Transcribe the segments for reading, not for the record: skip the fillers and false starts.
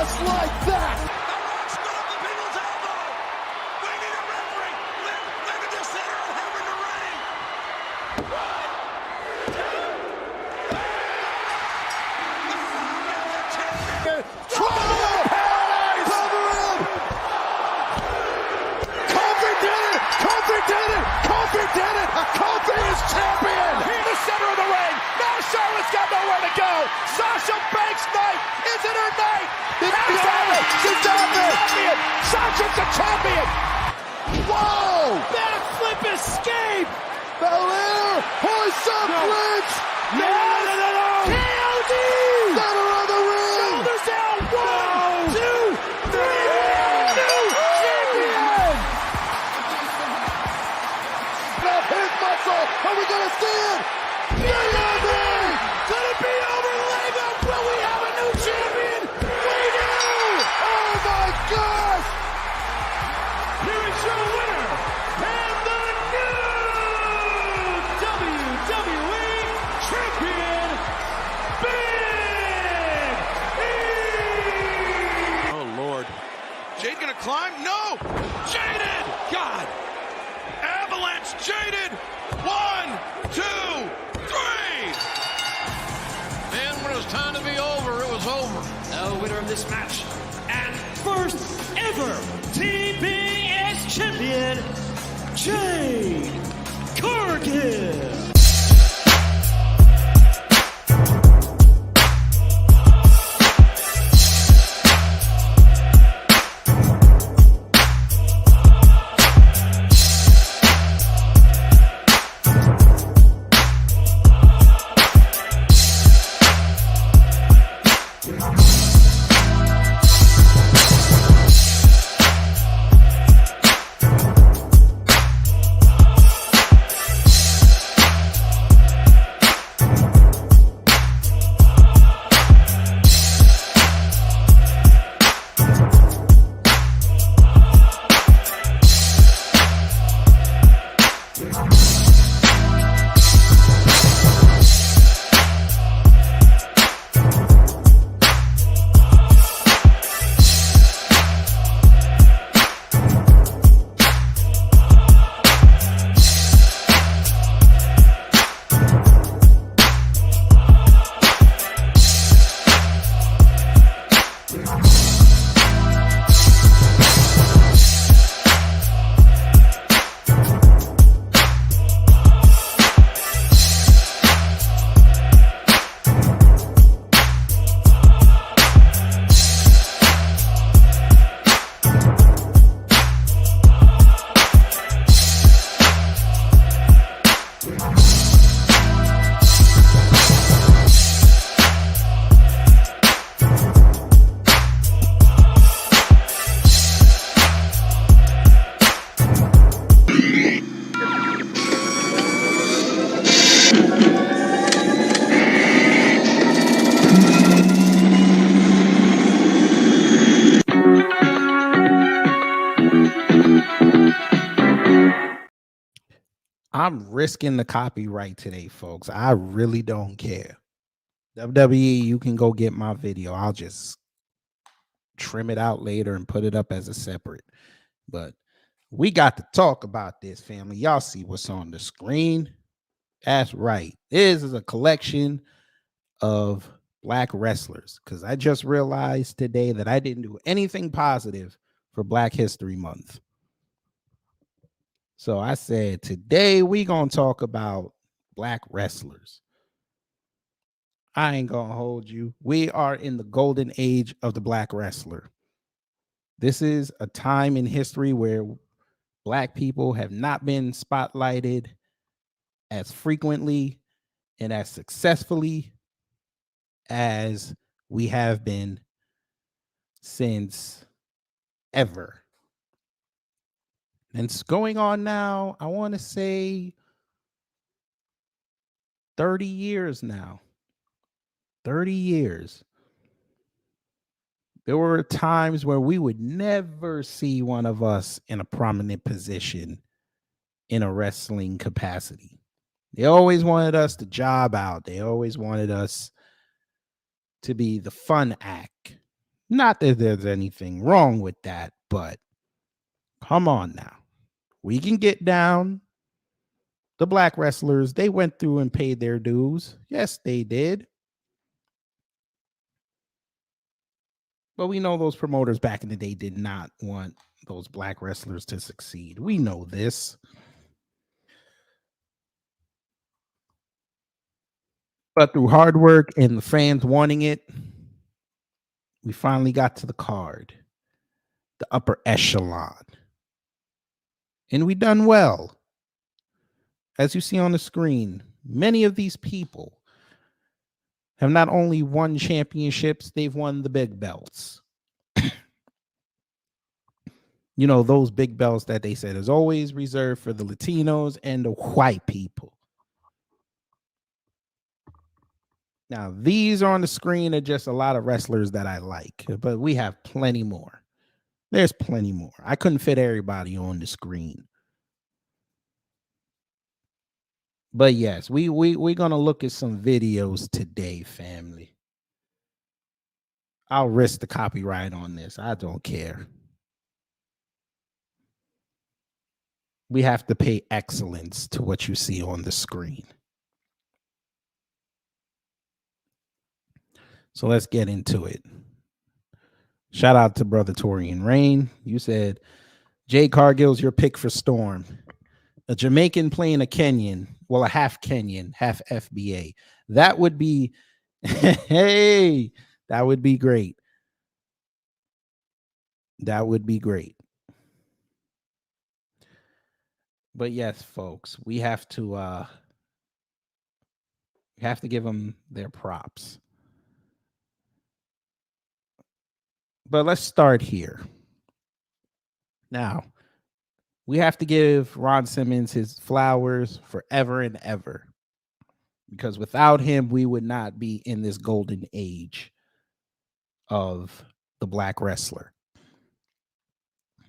Just like that. Kofi is champion! In the center of the ring! Now Charlotte's got nowhere to go! Sasha Banks' night! Is it her night? She's champion! Sasha's the champion! Whoa! Backflip escape! Belair! Hoist up Bridge! No! KOD! Center of the ring! Shoulders down! 1, 2, 3! New champion! His muscle! Are we gonna see it? Maybe! Could it be over? Leg up! Will we have a new champion? We do! Oh my gosh! Here is your winner and the new WWE champion, Big E! Oh Lord. Jade gonna climb? No! Jaded! God! Avalanche Jaded! 1, 2, 3! Then when it was time to be over, it was over. The winner of this match and first ever TBS champion, Jade Cargill. I'm risking the copyright today, folks. I really don't care. WWE, you can go get my video. I'll just trim it out later and put it up as a separate. But we got to talk about this, family. Y'all see what's on the screen? That's right. This is a collection of Black wrestlers, because I just realized today that I didn't do anything positive for Black History Month. So I said, today we gonna talk about Black wrestlers. I ain't gonna hold you. We are in the golden age of the Black wrestler. This is a time in history where Black people have not been spotlighted as frequently and as successfully as we have been since ever. And it's going on now, I want to say 30 years now. 30 years. There were times where we would never see one of us in a prominent position in a wrestling capacity. They always wanted us to job out. They always wanted us to be the fun act. Not that there's anything wrong with that, but come on now. We can get down. The black wrestlers, they went through and paid their dues. Yes, they did. But we know those promoters back in the day did not want those black wrestlers to succeed. We know this. But through hard work and the fans wanting it, we finally got to the card, the upper echelon. And we done well. As you see on the screen, many of these people have not only won championships, they've won the big belts. You know, those big belts that they said is always reserved for the Latinos and the white people. Now, these on the screen are just a lot of wrestlers that I like, but we have plenty more. There's plenty more. I couldn't fit everybody on the screen. But yes, we're gonna look at some videos today, family. I'll risk the copyright on this. I don't care. We have to pay excellence to what you see on the screen. So let's get into it. Shout out to brother Torian Rain. You said Jay Cargill's your pick for Storm. A Jamaican playing a Kenyan, well, a half Kenyan, half FBA. That would be, hey, that would be great. That would be great. But yes, folks, we have to give them their props. But let's start here. Now, we have to give Ron Simmons his flowers forever and ever, because without him, we would not be in this golden age of the black wrestler.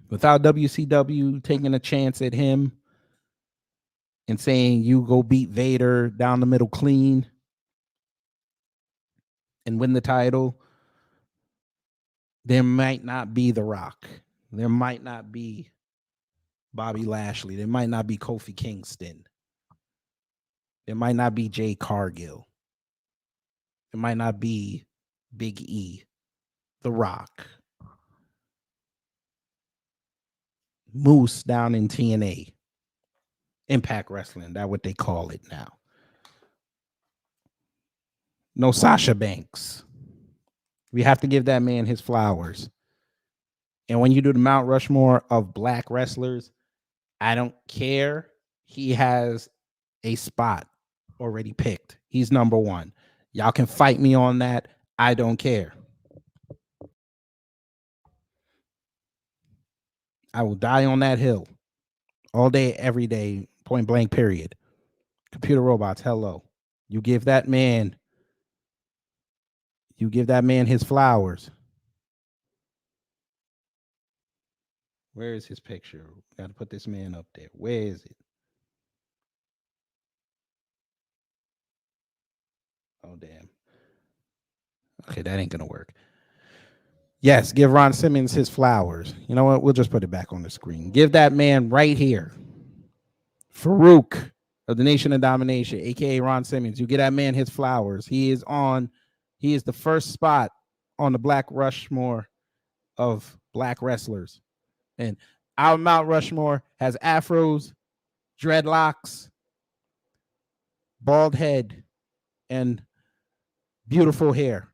Without WCW taking a chance at him and saying, you go beat Vader down the middle clean and win the title, there might not be The Rock. There might not be Bobby Lashley. There might not be Kofi Kingston. There might not be Jay Cargill. There might not be Big E, The Rock, Moose down in TNA, Impact Wrestling. That's what they call it now. No Sasha Banks. We have to give that man his flowers. And when you do the Mount Rushmore of black wrestlers, I don't care. He has a spot already picked. He's number one. Y'all can fight me on that. I don't care. I will die on that hill all day, every day, point blank, period. Computer robots, hello. You give that man his flowers. Where is his picture? Got to put this man up there. Where is it? Oh, damn. Okay, that ain't going to work. Yes, give Ron Simmons his flowers. You know what? We'll just put it back on the screen. Give that man right here, Farouk of the Nation of Domination, a.k.a. Ron Simmons. You get that man his flowers. He is the first spot on the Black Rushmore of black wrestlers. And our Mount Rushmore has afros, dreadlocks, bald head, and beautiful hair.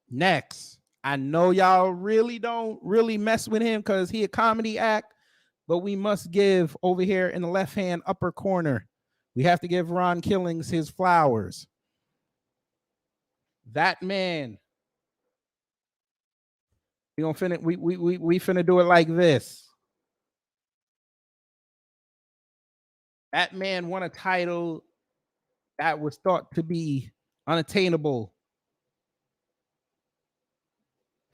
Next, I know y'all really don't mess with him because he a comedy act, but we must give over here in the left-hand upper corner, we have to give Ron Killings his flowers. That man. We finna do it like this. That man won a title that was thought to be unattainable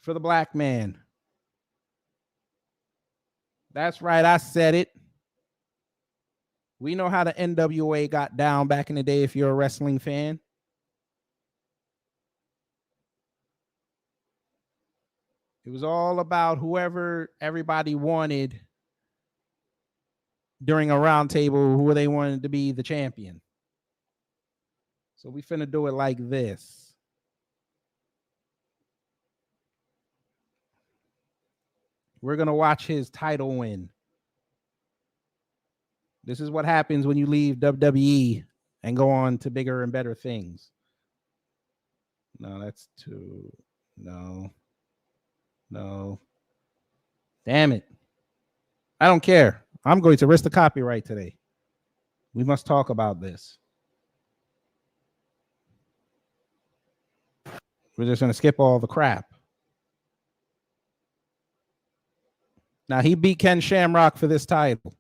for the black man. That's right, I said it. We know how the NWA got down back in the day if you're a wrestling fan. It was all about whoever everybody wanted during a round table, who they wanted to be the champion. So we finna do it like this. We're gonna watch his title win. This is what happens when you leave WWE and go on to bigger and better things. No, that's too. No. Damn it. I don't care. I'm going to risk the copyright today. We must talk about this. We're just going to skip all the crap. Now, he beat Ken Shamrock for this title.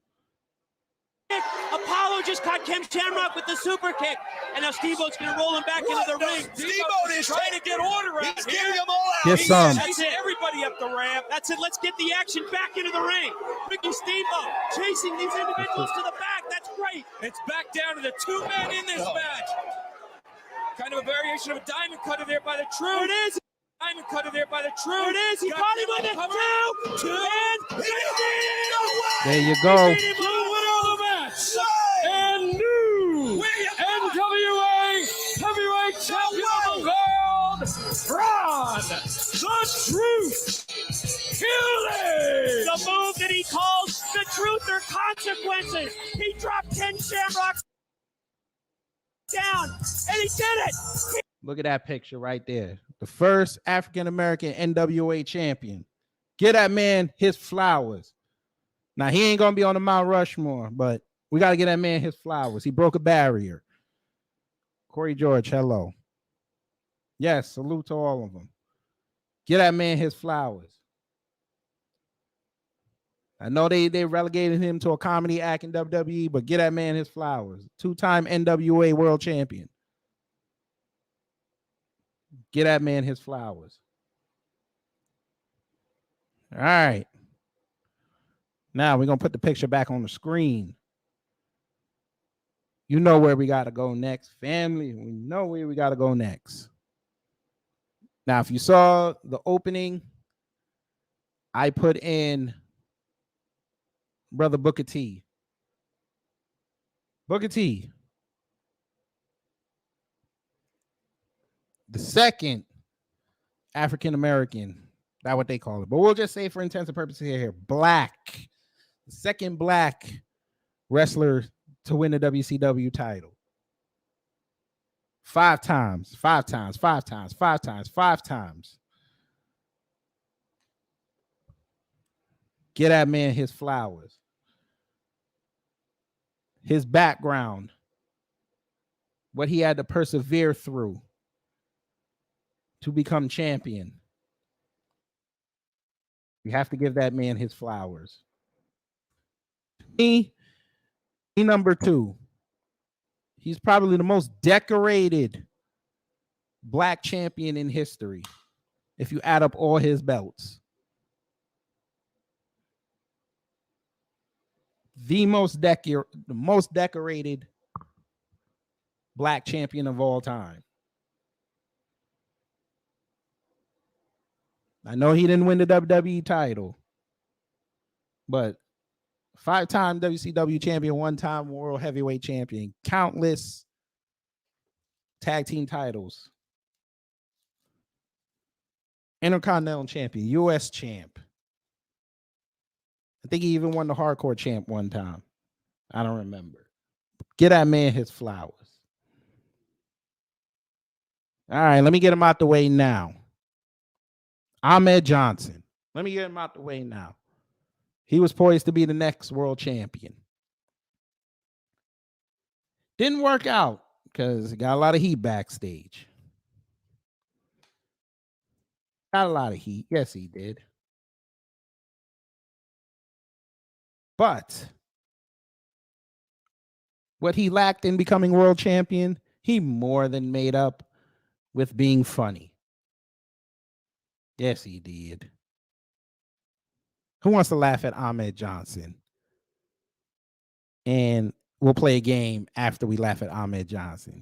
Apollo just caught Ken Shamrock with the super kick. And now Steve-O's going to roll him back into the ring. Steve-O is trying to get order out here. Giving them all out. Get some. That's it. Everybody up the ramp. That's it. Let's get the action back into the ring. Ricky Steve-O chasing these individuals to the back. That's great. It's back down to the two men in this match. Kind of a variation of a diamond cutter there by the Truth. It is. Diamond cutter there by the Truth. It is. He caught him with a two. And there you go. The winner of the match. And new NWA Heavyweight Champion of the World, Ron the Truth Healy. the move that he calls the truth or consequences. He dropped Ken Shamrock down, and he did it. Look at that picture right there. The first African-American NWA champion. Get that man his flowers. Now, he ain't going to be on the Mount Rushmore, but we got to get that man his flowers. He broke a barrier. Corey George, hello. Yes, salute to all of them. Get that man his flowers. I know they relegated him to a comedy act in WWE, but get that man his flowers. Two-time NWA world champion. Get that man his flowers. All right. Now we're going to put the picture back on the screen. You know where we got to go next, family. We know where we got to go next. Now, if you saw the opening, I put in Brother Booker T. Booker T. The second African-American, that's what they call it. But we'll just say for intents and purposes here, black. The second black wrestler to win the WCW title. 5 times. Get that man his flowers. His background. What he had to persevere through to become champion. You have to give that man his flowers. He number 2. He's probably the most decorated black champion in history, if you add up all his belts. The most decorated black champion of all time. I know he didn't win the WWE title, but 5-time WCW champion, 1-time world heavyweight champion, countless tag team titles, Intercontinental champion, US champ. I think he even won the hardcore champ one time. I don't remember. Get that man his flowers. All right, let me get him out the way now. Ahmed Johnson. Let me get him out the way now. He was poised to be the next world champion. Didn't work out because he got a lot of heat backstage. Got a lot of heat. Yes, he did. But what he lacked in becoming world champion, he more than made up with being funny. Yes, he did. Who wants to laugh at Ahmed Johnson? And we'll play a game after we laugh at Ahmed Johnson.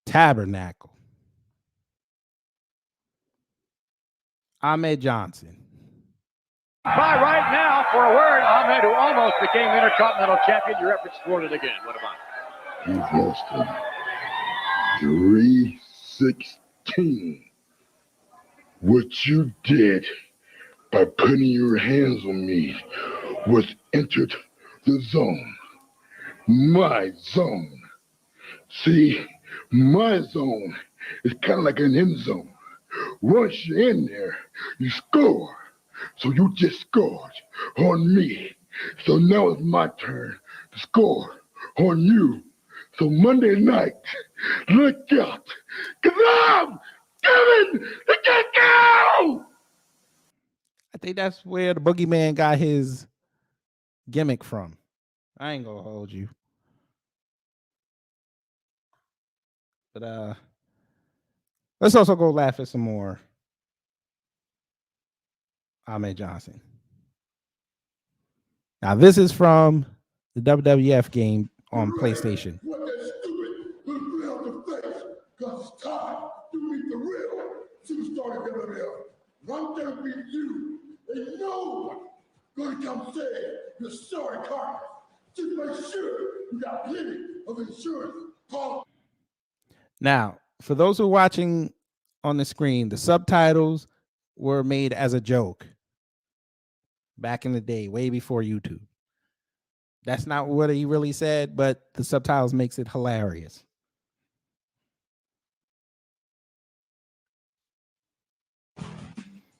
Tabernacle. Ahmed Johnson. By right now, for a word, Ahmed, who almost became Intercontinental Champion. Your efforts thwarted again. What about it? He's lost him. 316. What you did by putting your hands on me was entered the zone. My zone. See, my zone is kind of like an end zone. Once you're in there, you score. So you just scored on me. So now it's my turn to score on you. So Monday night, look out, because I'm coming to get you! I think that's where the boogeyman got his gimmick from. I ain't gonna hold you. But let's also go laugh at some more Ahmed Johnson. Now, this is from the WWF game on PlayStation. What that stupid little play on the face, because it's time to meet the real superstar of WWF. I'm gonna beat you, and no one gonna come save your sorry carcass. Just make sure you got plenty of insurance. Now, for those who are watching on the screen, the subtitles were made as a joke back in the day, way before YouTube. That's not what he really said, but the subtitles makes it hilarious.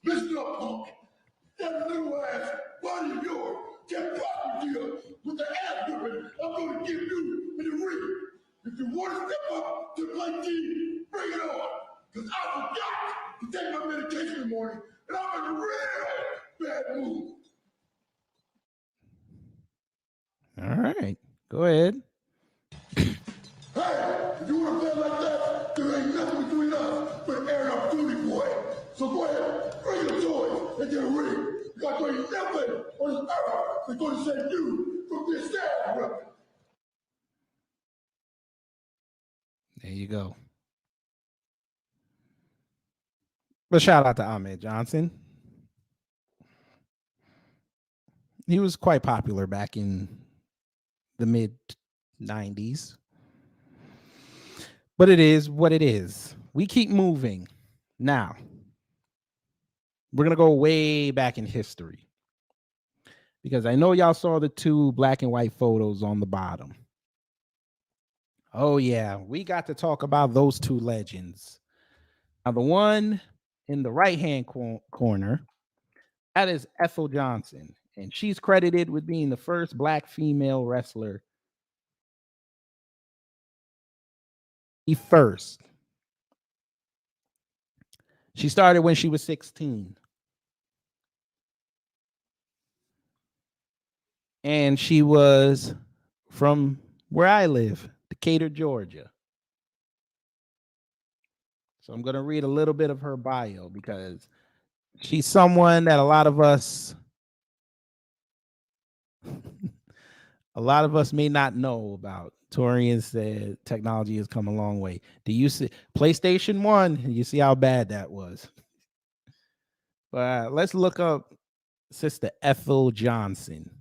Listen up, punk. That little ass body of yours can't possibly deal with the ass whipping I'm gonna give you in the ring. If you want to step up to play team, bring it on. Because I forgot to take my medication in the morning, and I'm in a real bad mood. All right, go ahead. Hey, if you want to play like that, there ain't nothing between us but airing up duty, boy. So go ahead, bring your toys and get a ring. Because there ain't nothing on this earth that's going to save you from this sad weapon. There you go. But shout out to Ahmed Johnson. He was quite popular back in the mid 90s. But it is what it is. We keep moving. Now, we're going to go way back in history. Because I know y'all saw the two black and white photos on the bottom. Oh, yeah. We got to talk about those two legends. Now, the one in the right-hand corner, that is Ethel Johnson. And she's credited with being the first black female wrestler. The first. She started when she was 16. And she was from where I live, Decatur, Georgia. So I'm going to read a little bit of her bio because she's someone that a lot of us may not know about. Torian said technology has come a long way. Do you see PlayStation 1? You see how bad that was. But let's look up Sister Ethel Johnson.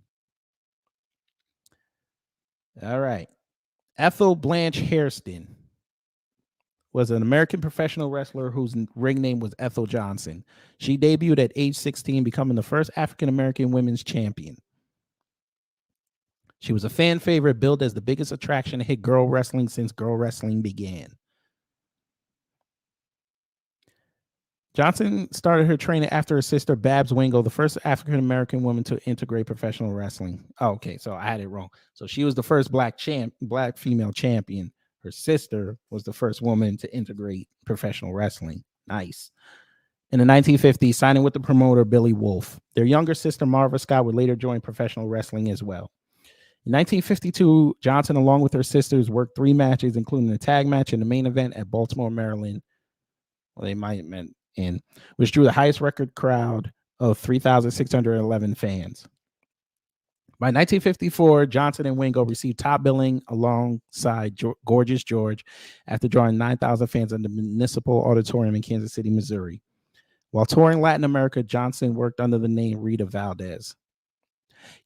All right. Ethel Blanche Hairston was an American professional wrestler whose ring name was Ethel Johnson. She debuted at age 16, becoming the first African-American women's champion. She was a fan favorite, billed as the biggest attraction to hit girl wrestling since girl wrestling began. Johnson started her training after her sister, Babs Wingo, the first African-American woman to integrate professional wrestling. Oh, okay, so I had it wrong. So she was the first black female champion. Her sister was the first woman to integrate professional wrestling. Nice. In the 1950s, signing with the promoter Billy Wolf. Their younger sister, Marva Scott, would later join professional wrestling as well. In 1952, Johnson, along with her sisters, worked 3 matches, including a tag match and the main event at Baltimore, Maryland. Well, they might have meant in, which drew the highest record crowd of 3,611 fans. By 1954, Johnson and Wingo received top billing alongside Gorgeous George after drawing 9,000 fans in the Municipal Auditorium in Kansas City, Missouri. While touring Latin America, Johnson worked under the name Rita Valdez.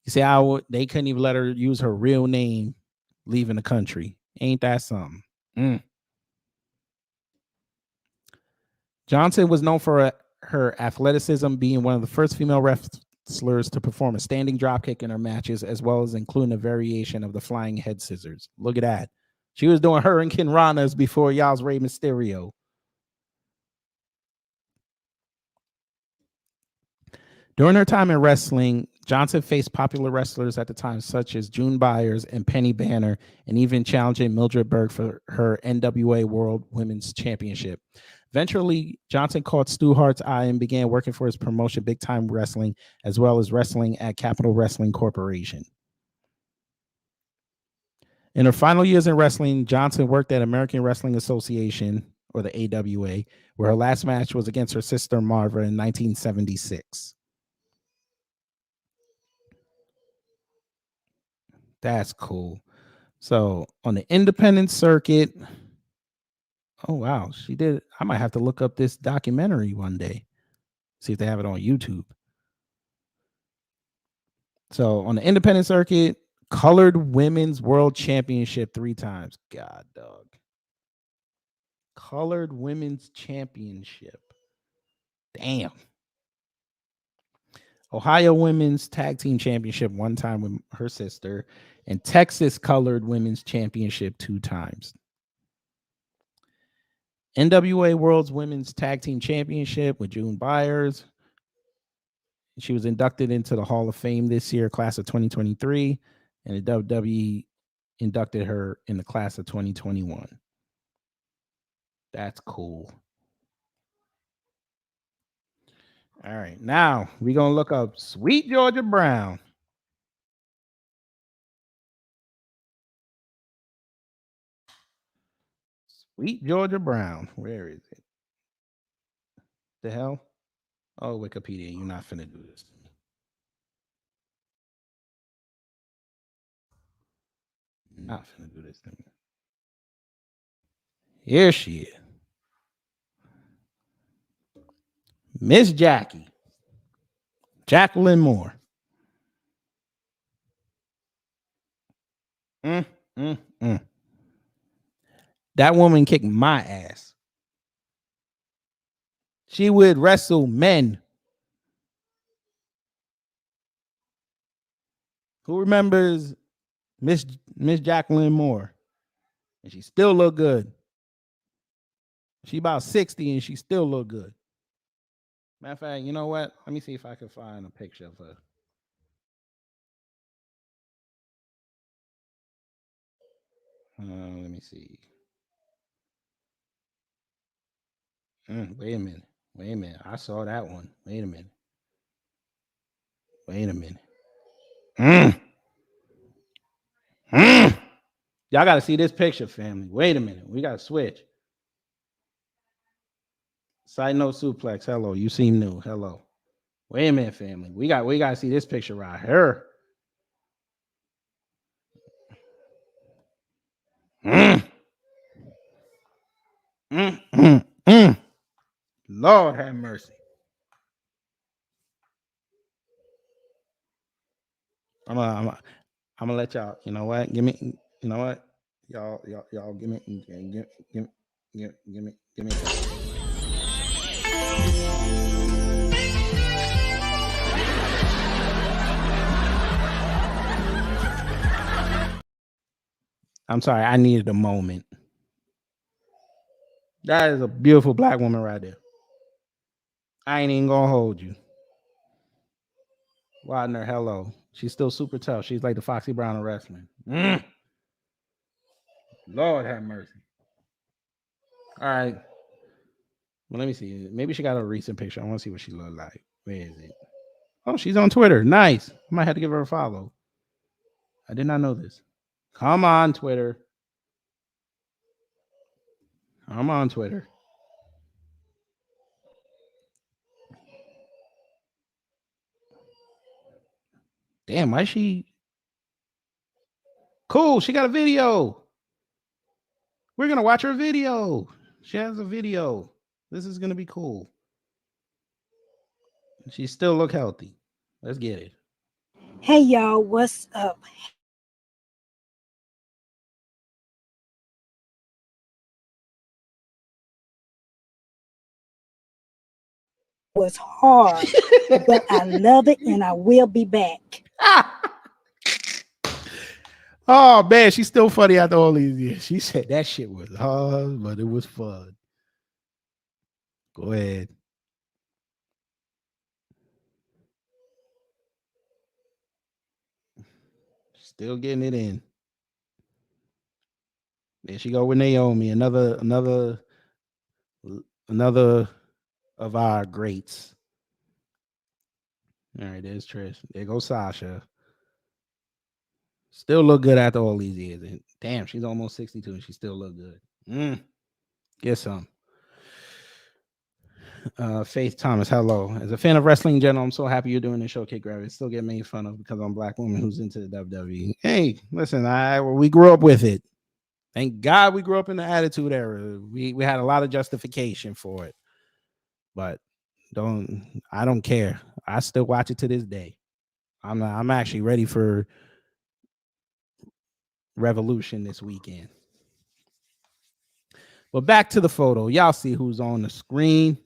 You see how they couldn't even let her use her real name leaving the country. Ain't that something? Johnson was known for her athleticism, being one of the first female wrestlers to perform a standing dropkick in her matches, as well as including a variation of the flying head scissors. Look at that. She was doing Hurricane Ranas before y'all's Rey Mysterio. During her time in wrestling, Johnson faced popular wrestlers at the time, such as June Byers and Penny Banner, and even challenging Mildred Berg for her NWA World Women's Championship. Eventually, Johnson caught Stu Hart's eye and began working for his promotion, Big Time Wrestling, as well as wrestling at Capital Wrestling Corporation. In her final years in wrestling, Johnson worked at American Wrestling Association, or the AWA, where her last match was against her sister Marva in 1976. That's cool. So on the independent circuit, oh wow, she did. I might have to look up this documentary one day, see if they have it on YouTube. So on the independent circuit, Colored Women's World Championship 3 times. God, dog. Colored Women's Championship. Damn. Ohio Women's Tag Team Championship 1 time with her sister, and Texas Colored Women's Championship 2 times. NWA World's Women's Tag Team Championship with June Byers. She was inducted into the Hall of Fame this year, class of 2023, and the WWE inducted her in the class of 2021. That's cool. All right, now we're going to look up Sweet Georgia Brown. Sweet Georgia Brown. Where is it? The hell? Oh, Wikipedia, you're not finna do this. Not finna do this to me. Here she is. Miss Jackie. Jacqueline Moore. That woman kicked my ass. She would wrestle men. Who remembers Miss Jacqueline Moore? And she still look good. She about 60 and she still look good. Matter of fact, you know what? Let me see if I can find a picture of her. Let me see. Wait a minute. I saw that one. Wait a minute. Y'all got to see this picture, family. Wait a minute. We got to switch. Side note suplex. Hello. You seem new. Hello. Wait a minute, family. We got to see this picture right here. Lord have mercy. I'm gonna let y'all. You know what? Give me. You know what? Y'all give me. Give me. I'm sorry. I needed a moment. That is a beautiful black woman right there. I ain't even gonna hold you. Wagner, hello. She's still super tough. She's like the Foxy Brown of wrestling. Lord have mercy. All right. Well, let me see. Maybe she got a recent picture. I want to see what she looked like. Where is it? Oh, she's on Twitter. Nice. I might have to give her a follow. I did not know this. Come on, Twitter. I'm on Twitter. Damn, why is she? Cool. She got a video. We're going to watch her video. She has a video. This is going to be cool. She still look healthy. Let's get it. Hey y'all, what's up? Was hard, but I love it and I will be back. Oh man, she's still funny after all these years. She said that shit was hard, but it was fun. Go ahead. Still getting it in. There she go with Naomi, another of our greats. All right, there's Trish. There goes Sasha. Still look good after all these years. And damn, she's almost 62 and she still look good. Get some. Faith Thomas, hello. As a fan of wrestling in general, I'm so happy you're doing this show, Kid Gravity. Still get made fun of because I'm a black woman who's into the WWE. Hey, listen, we grew up with it. Thank God we grew up in the Attitude Era. We had a lot of justification for it. But I don't care. I still watch it to this day. I'm actually ready for Revolution this weekend. But back to the photo. Y'all see who's on the screen.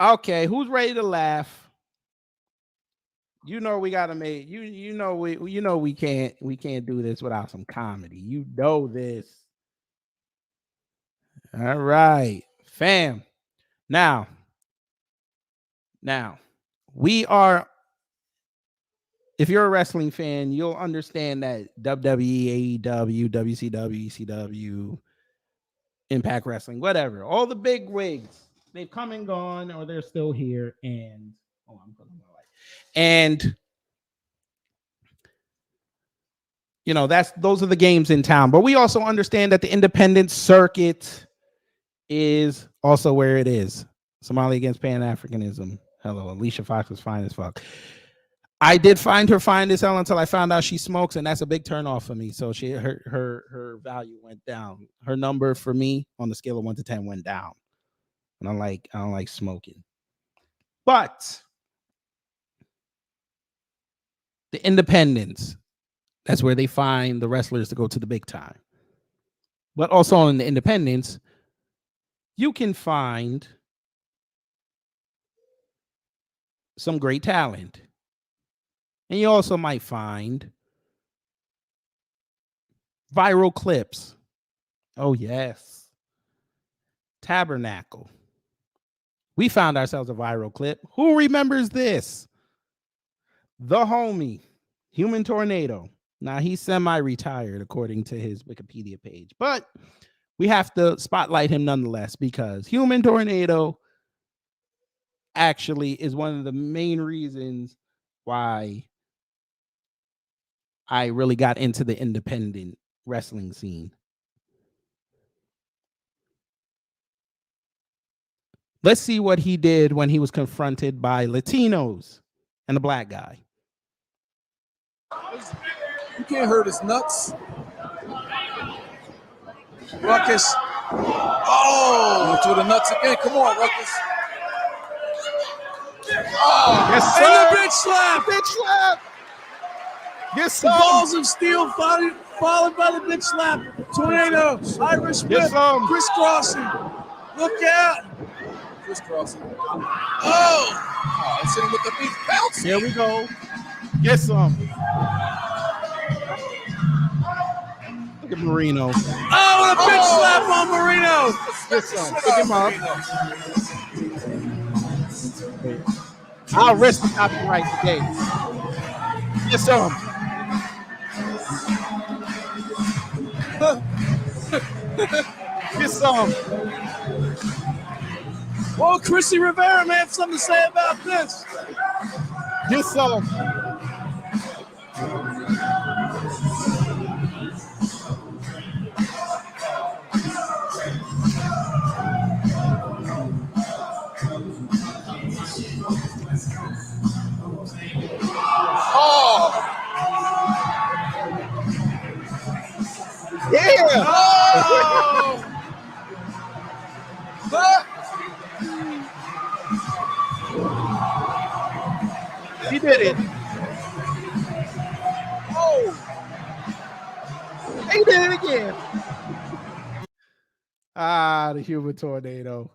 Okay, who's ready to laugh? You know we gotta make we can't do this without some comedy. You know this. All right, fam. Now we are. If you're a wrestling fan, you'll understand that WWE, AEW, WCW, ECW, Impact Wrestling, whatever, all the big wigs, they've come and gone, or they're still here. And those are the games in town. But we also understand that the independent circuit is also where it is. Somali against Pan-Africanism. Hello, Alicia Fox was fine as fuck. I did find her fine as hell until I found out she smokes, and that's a big turnoff for me. So her value went down. Her number for me on the scale of 1 to 10 went down. And I don't like smoking. But the independents, that's where they find the wrestlers to go to the big time. But also in the independents, you can find some great talent. And you also might find viral clips. Oh, yes. Tabernacle. We found ourselves a viral clip. Who remembers this? The homie, Human Tornado. Now, he's semi-retired, according to his Wikipedia page. But we have to spotlight him nonetheless, because Human Tornado actually is one of the main reasons why I really got into the independent wrestling scene. Let's see what he did when he was confronted by Latinos and a black guy. You can't hurt his nuts. Ruckus. Oh, to the nuts again. Come on, Ruckus. Oh, yes, sir. And the bitch slap. Bitch slap. Yes, sir. Balls of steel followed by the bitch slap. Tornado. Irish whip. Yes, crisscrossing. Look out. Crisscrossing. Oh, it's hitting with the beef bounce. Here we go. Get some. Look at Marino. Oh, what a bitch slap on Marino. Get some. Pick him up. I'll risk the copyright today. Get some. Get some. Well, Chrissy Rivera may have something to say about this. Get some. Oh! Yeah! Oh! He did it. Oh. He did it again. Ah, the human tornado.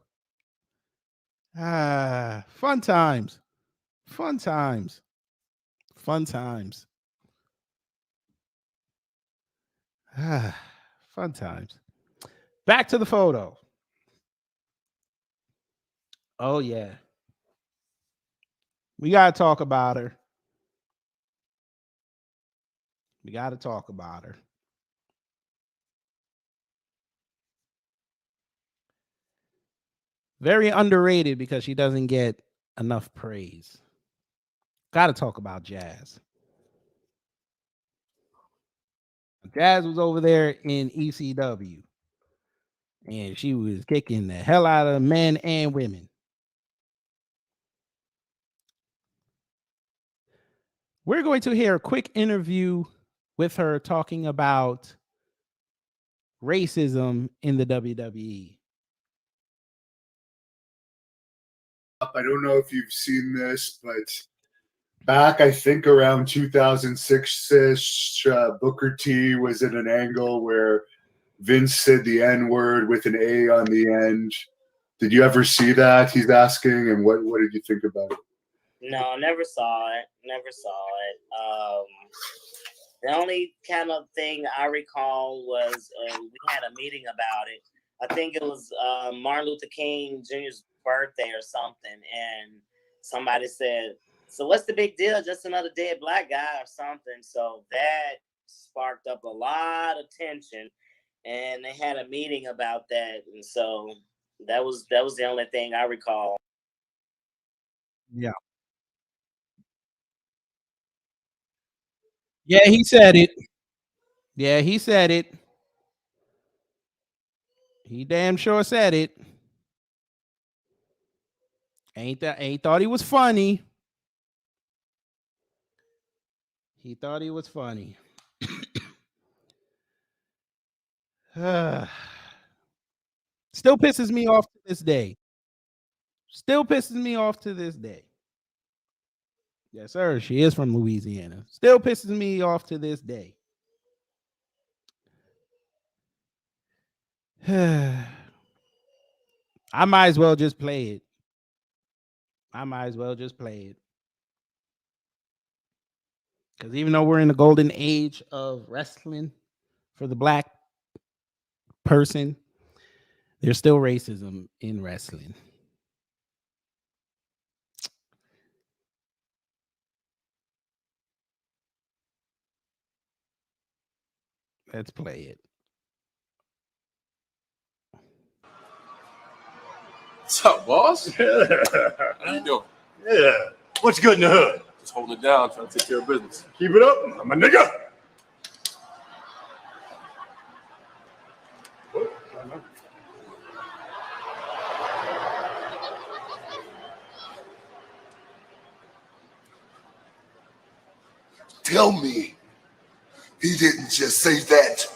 Ah, fun times. Fun times. Fun times. Ah, fun times. Back to the photo. Oh, yeah. We got to talk about her. We got to talk about her. Very underrated because she doesn't get enough praise. Got to talk about Jazz. Jazz was over there in ECW, and she was kicking the hell out of men and women. We're going to hear a quick interview with her talking about racism in the WWE. I don't know if you've seen this, but back, I think around 2006-ish, Booker T was in an angle where Vince said the N-word with an A on the end. Did you ever see that? He's asking, and what did you think about it? No, never saw it. Never saw it. The only kind of thing I recall was we had a meeting about it. I think it was Martin Luther King Jr.'s birthday or something, and somebody said, "So what's the big deal? Just another dead black guy or something." So that sparked up a lot of tension, and they had a meeting about that, and so that was the only thing I recall. Yeah. Yeah, he said it. Yeah, he said it. He damn sure said it. Ain't thought he was funny. He thought he was funny. Still pisses me off to this day. Still pisses me off to this day. Yes, sir. She is from Louisiana. Still pisses me off to this day. I might as well just play it. Because even though we're in the golden age of wrestling for the black person, there's still racism in wrestling. Let's play it. What's up, boss? Yeah. How you doing? Yeah. What's good in the hood? Just holding it down, trying to take care of business. Keep it up. I'm a nigga. Tell me he didn't just say that.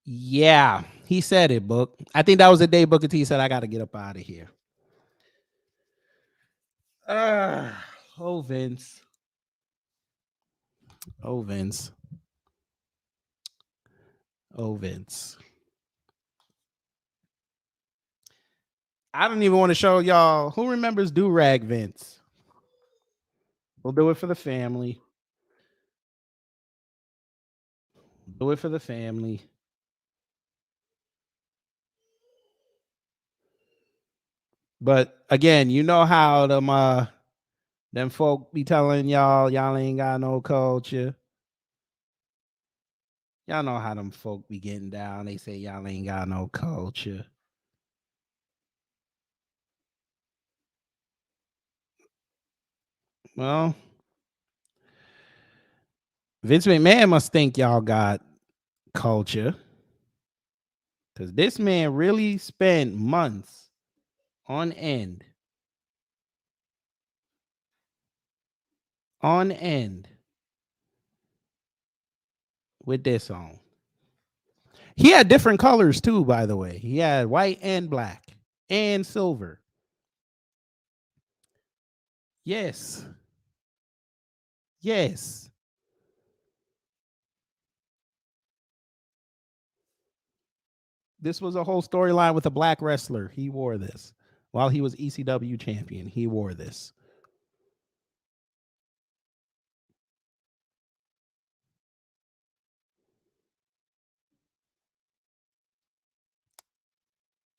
Yeah, he said it, Book. I think that was the day Booker T said, "I got to get up out of here." Oh, Vince. Oh, Vince. Oh, Vince. I don't even want to show y'all. Who remembers Do-Rag Vince? We'll do it for the family. Do it for the family. But again, you know how them folk be telling y'all ain't got no culture. Y'all know how them folk be getting down. They say y'all ain't got no culture. Well, Vince McMahon must think y'all got culture, because this man really spent months on end with this on. He had different colors too, by the way. He had white and black and silver. Yes. Yes. This was a whole storyline with a black wrestler. He wore this while he was ECW champion. He wore this.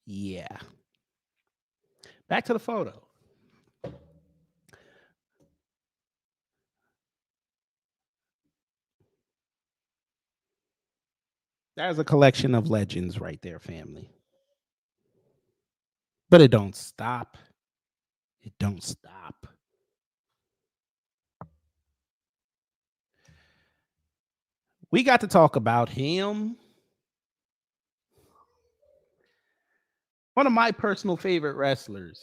Yeah. Back to the photo. There's a collection of legends right there, family. But it don't stop. It don't stop. We got to talk about him. One of my personal favorite wrestlers.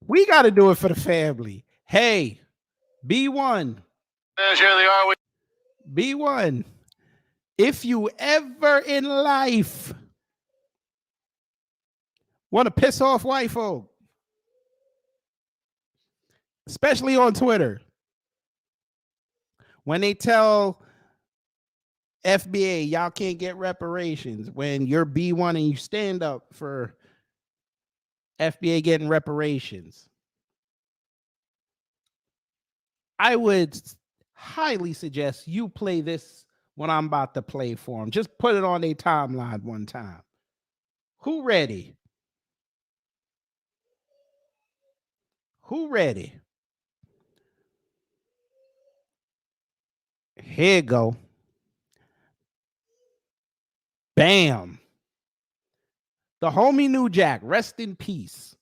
We got to do it for the family. Hey, B1. Yes, here they are. B1. If you ever in life want to piss off white folk, especially on Twitter, when they tell FBA y'all can't get reparations, when you're B1 and you stand up for FBA getting reparations, I would highly suggest you play this when I'm about to play for them. Just put it on their timeline one time. Who ready? Who ready? Here you go. Bam. The homie New Jack, rest in peace.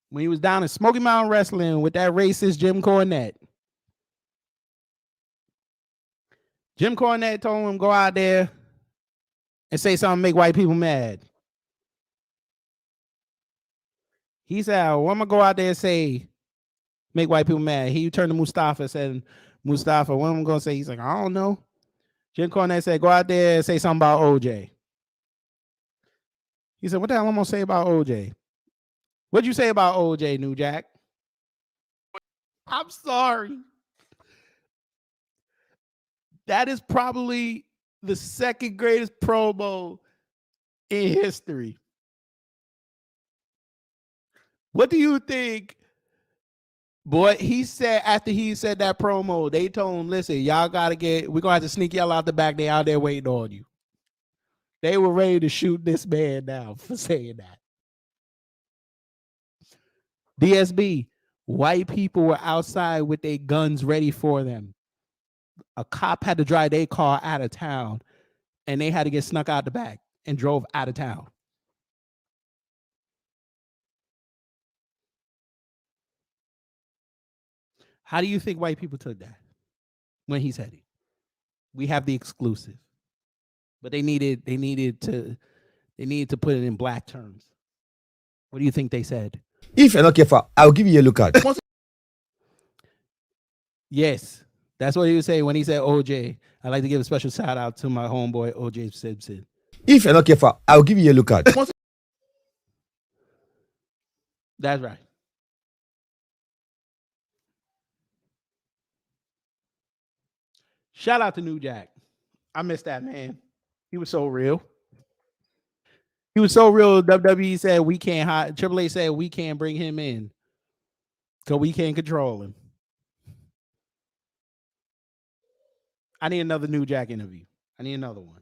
When he was down in Smoky Mountain Wrestling with that racist Jim Cornette. Jim Cornette told him go out there and say something make white people mad. He said, well, I'm going to go out there and say make white people mad. He turned to Mustafa and said, Mustafa, what am I going to say? He's like, I don't know. Jim Cornette said, go out there and say something about OJ. He said, what the hell am I going to say about OJ? What'd you say about OJ, New Jack? I'm sorry. That is probably the second greatest promo in history. What do you think? Boy, he said after he said that promo, they told him, listen, y'all got to we're going to have to sneak y'all out the back. They out there waiting on you. They were ready to shoot this man down for saying that. DSB, white people were outside with their guns ready for them. A cop had to drive their car out of town, and they had to get snuck out the back and drove out of town. How do you think white people took that when he said it? We have the exclusive, but they needed to put it in black terms. What do you think they said? If you're not careful, I'll give you a look at. Yes, that's what he was saying when he said OJ. I'd like to give a special shout out to my homeboy OJ Simpson. If you're not careful, I'll give you a look at. That's right. Shout out to New Jack. I miss that man. He was so real. He was so real. WWE said we can't hide. Triple H said we can't bring him in because we can't control him. I need another New Jack interview. I need another one.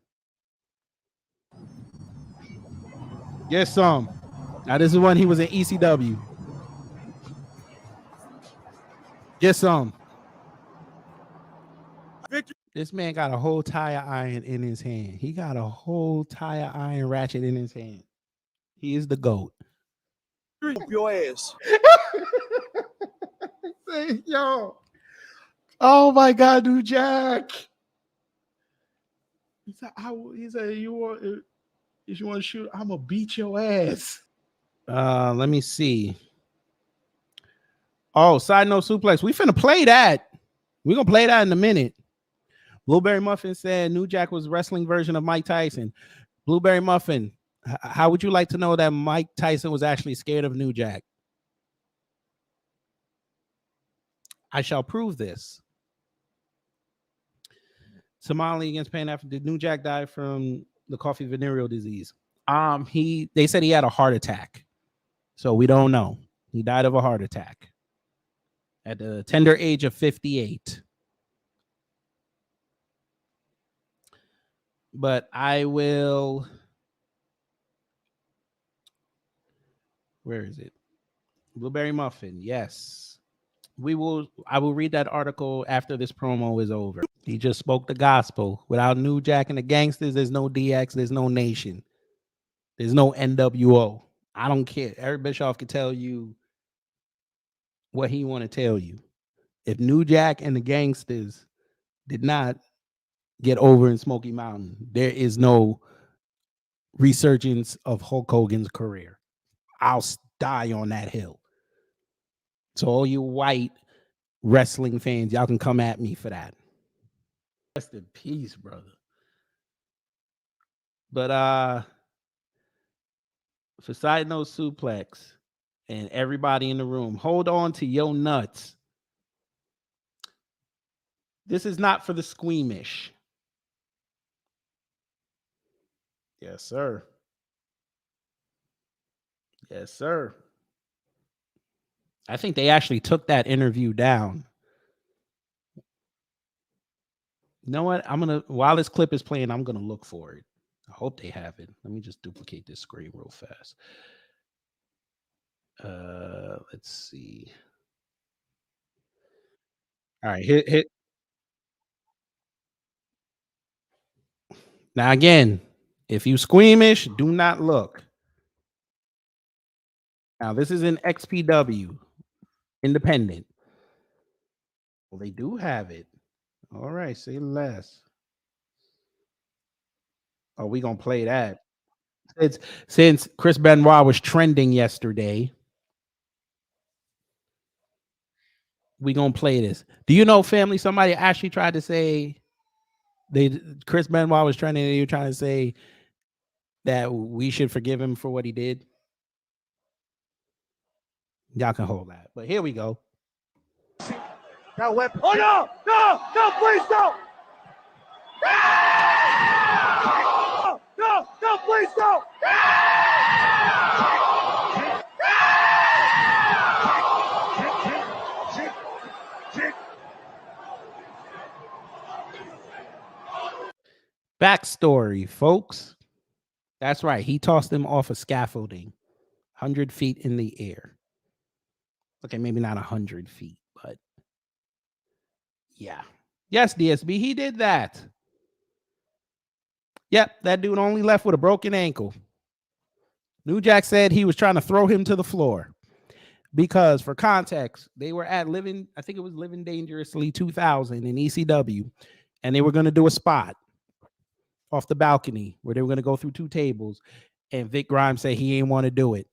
Yes, some. Now this is when he was in ECW. Yes, some. This man got a whole tire iron in his hand. He got a whole tire iron ratchet in his hand. He is the GOAT. Your ass. Yo. Oh my God, New Jack. He said, you want to shoot, I'm gonna beat your ass. Let me see. Oh, side note suplex. We finna play that. We're gonna play that in a minute. Blueberry Muffin said New Jack was wrestling version of Mike Tyson. Blueberry Muffin, How would you like to know that Mike Tyson was actually scared of New Jack? I shall prove this. Somali against Pan African. Did New Jack die from the coffee venereal disease? They said he had a heart attack, so we don't know. He died of a heart attack at the tender age of 58. But I will. Where is it? Blueberry muffin. Yes. I will read that article after this promo is over. He just spoke the gospel. Without New Jack and the Gangsters, there's no DX, there's no Nation. There's no NWO. I don't care. Eric Bischoff can tell you what he want to tell you. If New Jack and the Gangsters did not get over in Smoky Mountain, there is no resurgence of Hulk Hogan's career. I'll die on that hill. So all you white wrestling fans, y'all can come at me for that. Rest in peace, brother. But for side note suplex and everybody in the room, hold on to your nuts. This is not for the squeamish. Yes, sir. Yes, sir. I think they actually took that interview down. You know what? While this clip is playing, I'm gonna look for it. I hope they have it. Let me just duplicate this screen real fast. Let's see. All right, hit. Now again, if you squeamish, do not look. Now this is in XPW, independent. Well, they do have it. All right, say less. Oh, we gonna play that. Since Chris Benoit was trending yesterday, we gonna play this. Do you know, family? Somebody actually tried to say Chris Benoit was trending. And you were trying to say that we should forgive him for what he did. Y'all can hold that. But here we go. That weapon. Oh no! No! No! Please don't! No! No! Please don't! Backstory, folks. That's right. He tossed him off a scaffolding, 100 feet in the air. Okay, maybe not 100 feet, but yeah. Yes, DSB, he did that. Yep, that dude only left with a broken ankle. New Jack said he was trying to throw him to the floor because, for context, they were at Living Dangerously 2000 in ECW, and they were going to do a spot off the balcony where they were going to go through two tables, and Vic Grimes said he ain't want to do it.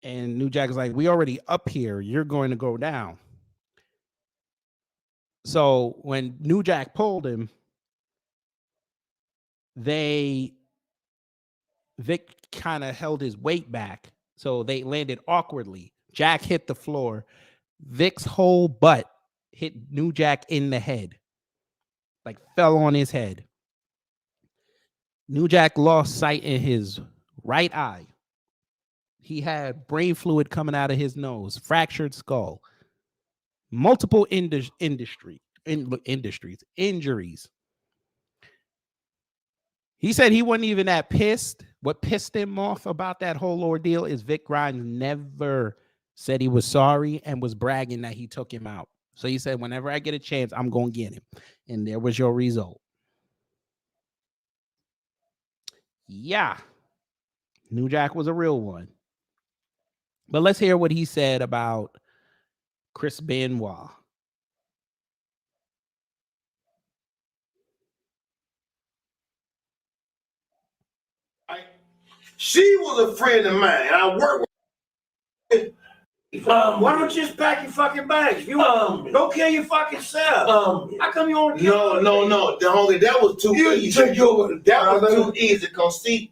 And New Jack is like, we already up here. You're going to go down. So when New Jack pulled him, Vic kind of held his weight back. So they landed awkwardly. Jack hit the floor. Vic's whole butt hit New Jack in the head. Like fell on his head. New Jack lost sight in his right eye. He had brain fluid coming out of his nose, fractured skull, multiple injuries. He said he wasn't even that pissed. What pissed him off about that whole ordeal is Vic Grimes never said he was sorry and was bragging that he took him out. So he said, whenever I get a chance, I'm going to get him. And there was your result. Yeah. New Jack was a real one. But let's hear what he said about Chris Benoit. She was a friend of mine. I worked with Why don't you just pack your fucking bags? You go kill your fucking self. How come you want to kill? No. That was too easy. That was too easy. Cause see,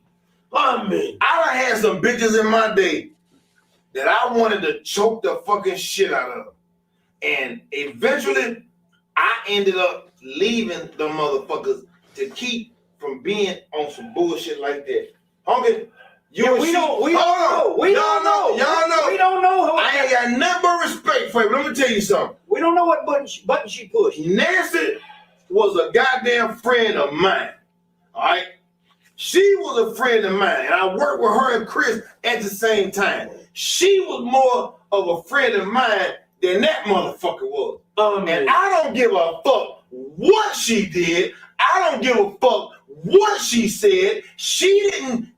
I done had some bitches in my day that I wanted to choke the fucking shit out of, and eventually I ended up leaving the motherfuckers to keep from being on some bullshit like that. Honky. We don't know. Y'all know. We don't know. I ain't got nothing but respect for you. Let me tell you something. We don't know what button she pushed. Nancy was a goddamn friend of mine. All right? She was a friend of mine, and I worked with her and Chris at the same time. She was more of a friend of mine than that motherfucker was. And I don't give a fuck what she did. I don't give a fuck what she said. She didn't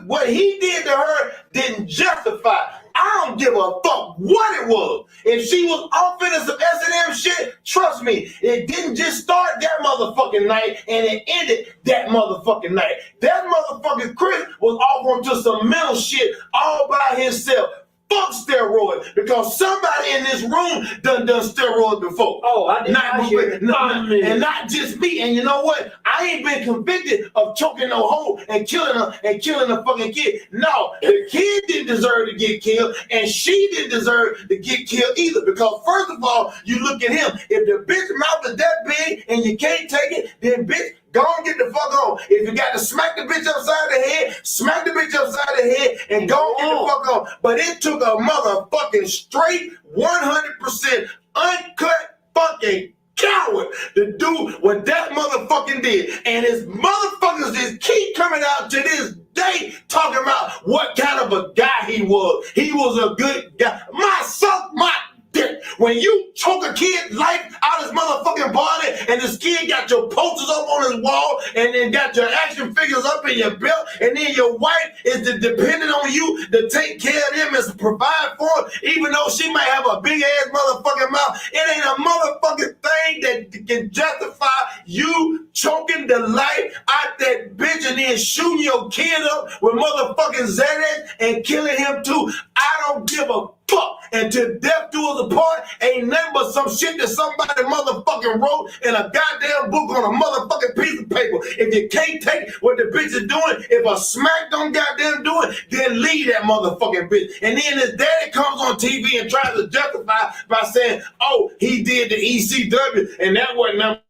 what he did to her didn't justify. I don't give a fuck what it was. If she was off into some S&M shit, trust me, it didn't just start that motherfucking night and it ended that motherfucking night. That motherfucking Chris was off onto some mental shit all by himself. Fuck steroids, because somebody in this room done steroids before. Oh, I did and not just me. And you know what? I ain't been convicted of choking no hoe and killing her and killing a fucking kid. No, the kid didn't deserve to get killed, and she didn't deserve to get killed either. Because first of all, you look at him. If the bitch mouth is that big and you can't take it, then bitch, go on, get the fuck on. If you got to smack the bitch upside the head, smack the bitch upside the head and go on, get the fuck on. But it took a motherfucking straight 100% uncut fucking coward to do what that motherfucking did. And his motherfuckers just keep coming out to this day talking about what kind of a guy he was. He was a good guy. My dick. When you choke a kid life out his motherfucking body and this kid got your posters up on his wall and then got your action figures up in your belt, and then your wife is dependent on you to take care of them and provide for them, even though she might have a big ass motherfucking mouth, it ain't a motherfucking thing that can justify you choking the life out that bitch and then shooting your kid up with motherfucking Xanax and killing him too. I don't give a fuck. And till death do us apart ain't nothing but some shit that somebody motherfucking wrote in a goddamn book on a motherfucking piece of paper. If you can't take what the bitch is doing, if a smack don't goddamn do it, then leave that motherfucking bitch. And then his daddy comes on TV and tries to justify by saying, oh, he did the ECW and that wasn't nothing.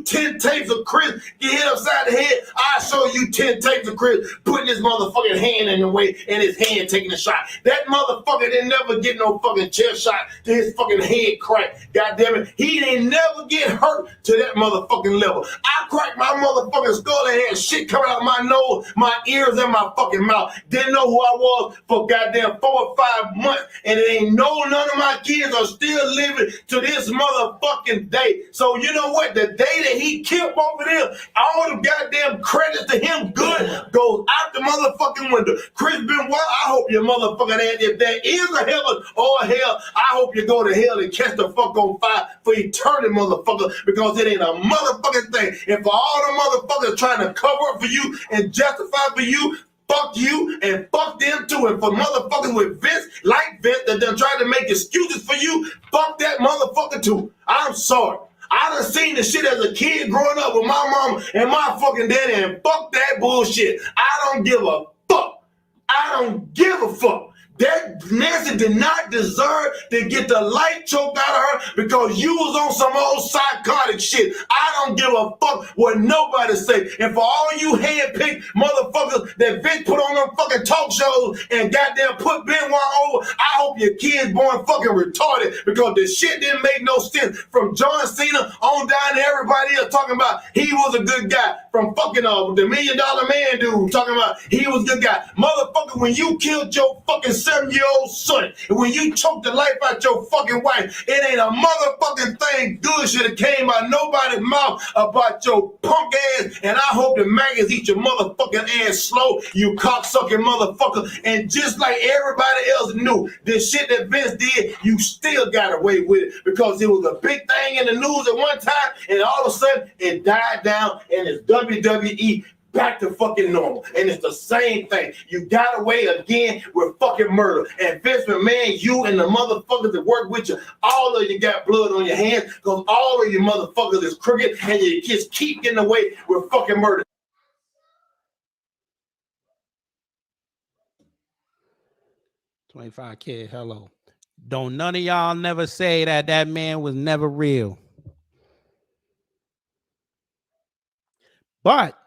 10 tapes of Chris get hit upside the head. I'll show you 10 tapes of Chris putting his motherfucking hand in the way and his hand taking a shot. That motherfucker didn't never get no fucking chair shot to his fucking head crack. God damn it. He didn't never get hurt to that motherfucking level. I cracked my motherfucking skull and had shit coming out my nose, my ears, and my fucking mouth. Didn't know who I was for goddamn 4 or 5 months. And it ain't none of my kids are still living to this motherfucking day. So you know what? The day that he killed both of them, all the goddamn credit to him good goes out the motherfucking window. Chris Benoit, I hope your motherfucking ass, if there is a heaven or a hell, I hope you go to hell and catch the fuck on fire for eternity, motherfucker, because it ain't a motherfucking thing. And for all the motherfuckers trying to cover up for you and justify for you, fuck you and fuck them too. And for motherfuckers with Vince, like Vince, that done tried to make excuses for you, fuck that motherfucker too. I'm sorry. I done seen the shit as a kid growing up with my mama and my fucking daddy, and fuck that bullshit. I don't give a fuck. I don't give a fuck. That Nancy did not deserve to get the life choked out of her because you was on some old psychotic shit. I don't give a fuck what nobody say. And for all you handpicked motherfuckers that Vince put on them fucking talk shows and goddamn put Benoit over, I hope your kids born fucking retarded because the shit didn't make no sense. From John Cena on down to everybody else talking about he was a good guy. From fucking the $1 Million Man dude talking about he was a good guy. Motherfucker, when you killed your fucking 7-year-old son, and when you choked the life out your fucking wife, it ain't a motherfucking thing good should have came out nobody's mouth about your punk ass, and I hope the maggots eat your motherfucking ass slow, you cocksucking motherfucker. And just like everybody else knew, the shit that Vince did, you still got away with it because it was a big thing in the news at one time, and all of a sudden it died down and it's WWE back to fucking normal. And it's the same thing. You got away again with fucking murder. And Vince McMahon, you and the motherfuckers that work with you, all of you got blood on your hands because all of you motherfuckers is crooked and you just keep getting away with fucking murder. $25 kid, hello. Don't none of y'all never say that man was never real. But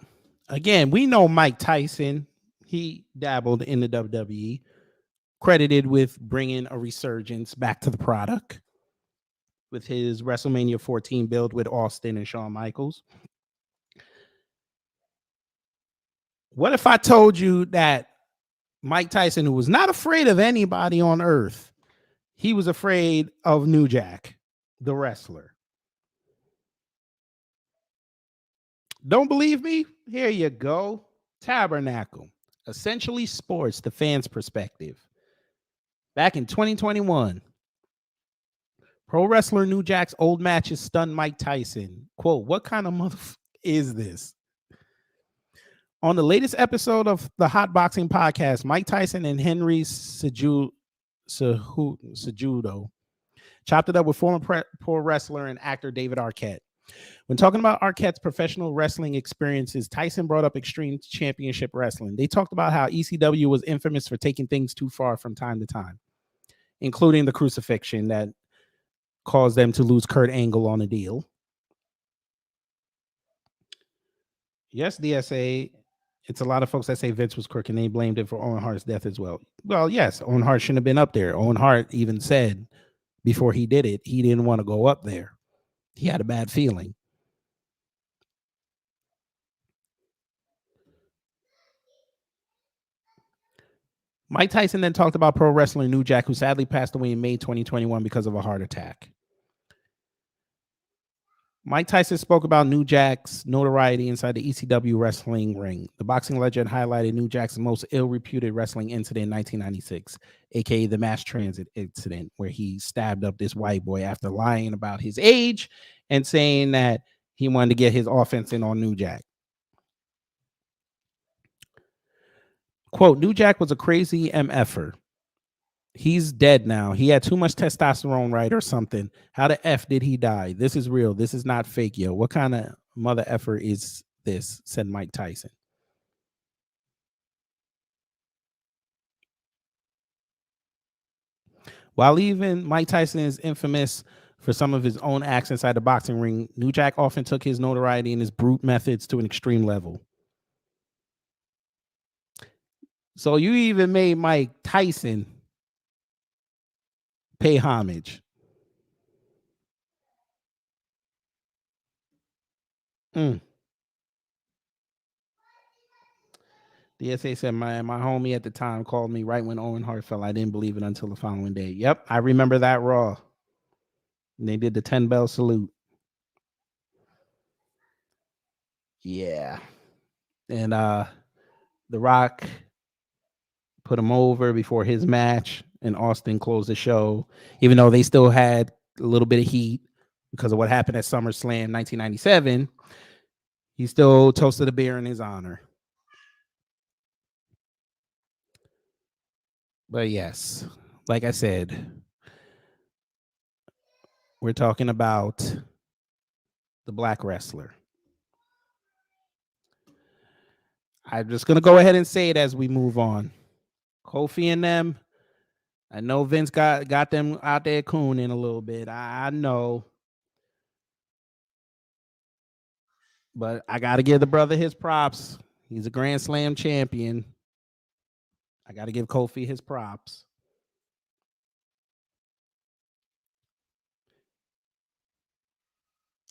again, we know Mike Tyson. He dabbled in the WWE, credited with bringing a resurgence back to the product with his WrestleMania 14 build with Austin and Shawn Michaels. What if I told you that Mike Tyson, who was not afraid of anybody on earth, he was afraid of New Jack, the wrestler? Don't believe me? Here you go. Tabernacle, essentially sports, the fans' perspective. Back in 2021, pro wrestler New Jack's old matches stunned Mike Tyson. Quote, what kind of motherfucker is this? On the latest episode of the Hot Boxing Podcast, Mike Tyson and Henry Cejudo chopped it up with former pro wrestler and actor David Arquette. When talking about Arquette's professional wrestling experiences, Tyson brought up Extreme Championship Wrestling. They talked about how ECW was infamous for taking things too far from time to time, including the crucifixion that caused them to lose Kurt Angle on a deal. Yes, DSA, it's a lot of folks that say Vince was crooked and they blamed it for Owen Hart's death as well. Well, yes, Owen Hart shouldn't have been up there. Owen Hart even said before he did it, he didn't want to go up there. He had a bad feeling. Mike Tyson then talked about pro wrestler New Jack, who sadly passed away in May 2021 because of a heart attack. Mike Tyson spoke about New Jack's notoriety inside the ECW wrestling ring. The boxing legend highlighted New Jack's most ill-reputed wrestling incident in 1996, aka the mass transit incident, where he stabbed up this white boy after lying about his age and saying that he wanted to get his offense in on New Jack. Quote, New Jack was a crazy MFer. He's dead now. He had too much testosterone, right, or something. How the F did he die? This is real. This is not fake, yo. What kind of mother effer is this? Said Mike Tyson. While even Mike Tyson is infamous for some of his own acts inside the boxing ring, New Jack often took his notoriety and his brute methods to an extreme level. So you even made Mike Tyson pay homage. DSA said my homie at the time called me right when Owen Hart fell. I didn't believe it until the following day. Yep, I remember that Raw. And they did the 10-bell salute. Yeah. And The Rock put him over before his match, and Austin closed the show, even though they still had a little bit of heat because of what happened at SummerSlam 1997. He still toasted a beer in his honor. But yes, like I said, we're talking about the black wrestler. I'm just going to go ahead and say it as we move on. Kofi and them, I know Vince got them out there cooning a little bit. I know. But I got to give the brother his props. He's a Grand Slam champion. I got to give Kofi his props.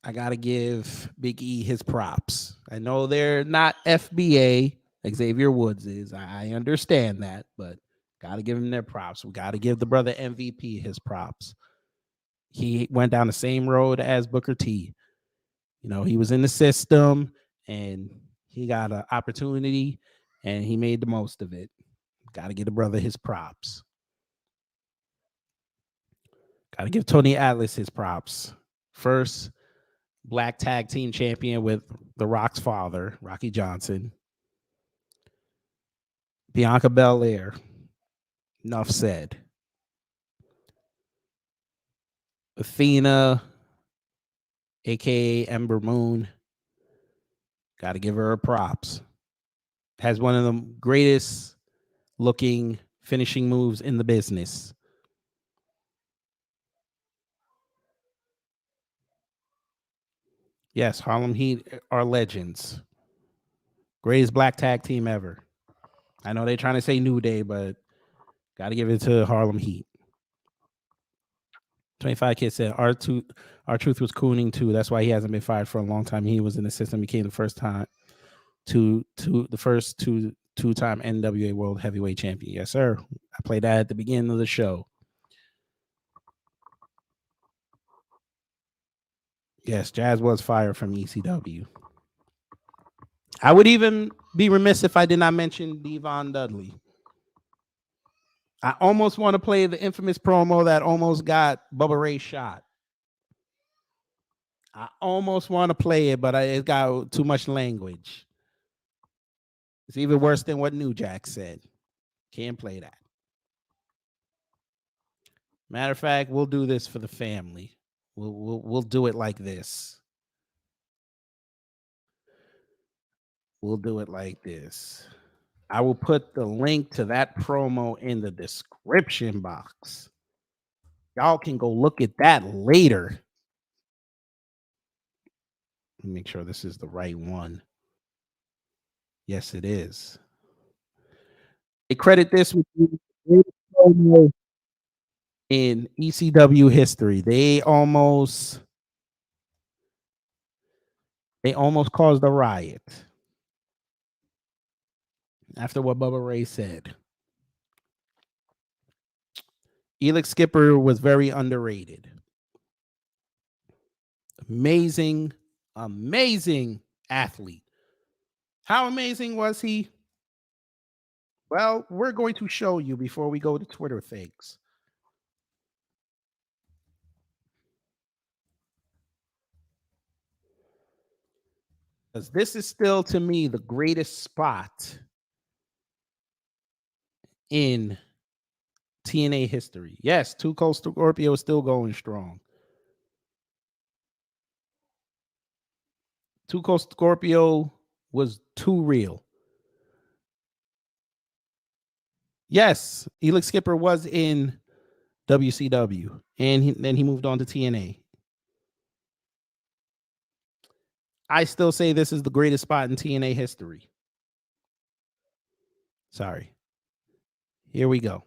I got to give Big E his props. I know they're not FBA, Xavier Woods is. I understand that, but got to give him their props. We got to give the brother MVP his props. He went down the same road as Booker T. You know, he was in the system and he got an opportunity and he made the most of it. Got to give the brother his props. Got to give Tony Atlas his props. First black tag team champion with The Rock's father, Rocky Johnson. Bianca Belair. Enough said. Athena, aka Ember Moon. Got to give her her props. Has one of the greatest looking finishing moves in the business. Yes, Harlem Heat are legends. Greatest black tag team ever. I know they're trying to say New Day, but got to give it to Harlem Heat. 25 Kid said, our truth was cooning too. That's why he hasn't been fired for a long time. He was in the system, became the first time two-time NWA World Heavyweight Champion. Yes, sir. I played that at the beginning of the show. Yes, Jazz was fired from ECW. I would even be remiss if I did not mention Devon Dudley. I almost want to play the infamous promo that almost got Bubba Ray shot. I almost want to play it, but it got too much language. It's even worse than what New Jack said. Can't play that. Matter of fact, we'll do this for the family. We'll do it like this. We'll do it like this. I will put the link to that promo in the description box. Y'all can go look at that later. Let me make sure this is the right one. Yes, it is. They credit this with the greatest promo in ECW history. They almost caused a riot after what Bubba Ray said. Elix Skipper was very underrated. Amazing athlete. How amazing was he? Well, we're going to show you before we go to Twitter things. Because this is still, to me, the greatest spot in TNA history. Yes, Two Cold Scorpio is still going strong. Two Cold Scorpio was too real. Yes, Elix Skipper was in WCW, and then he moved on to TNA. I still say this is the greatest spot in TNA history. Sorry. Here we go.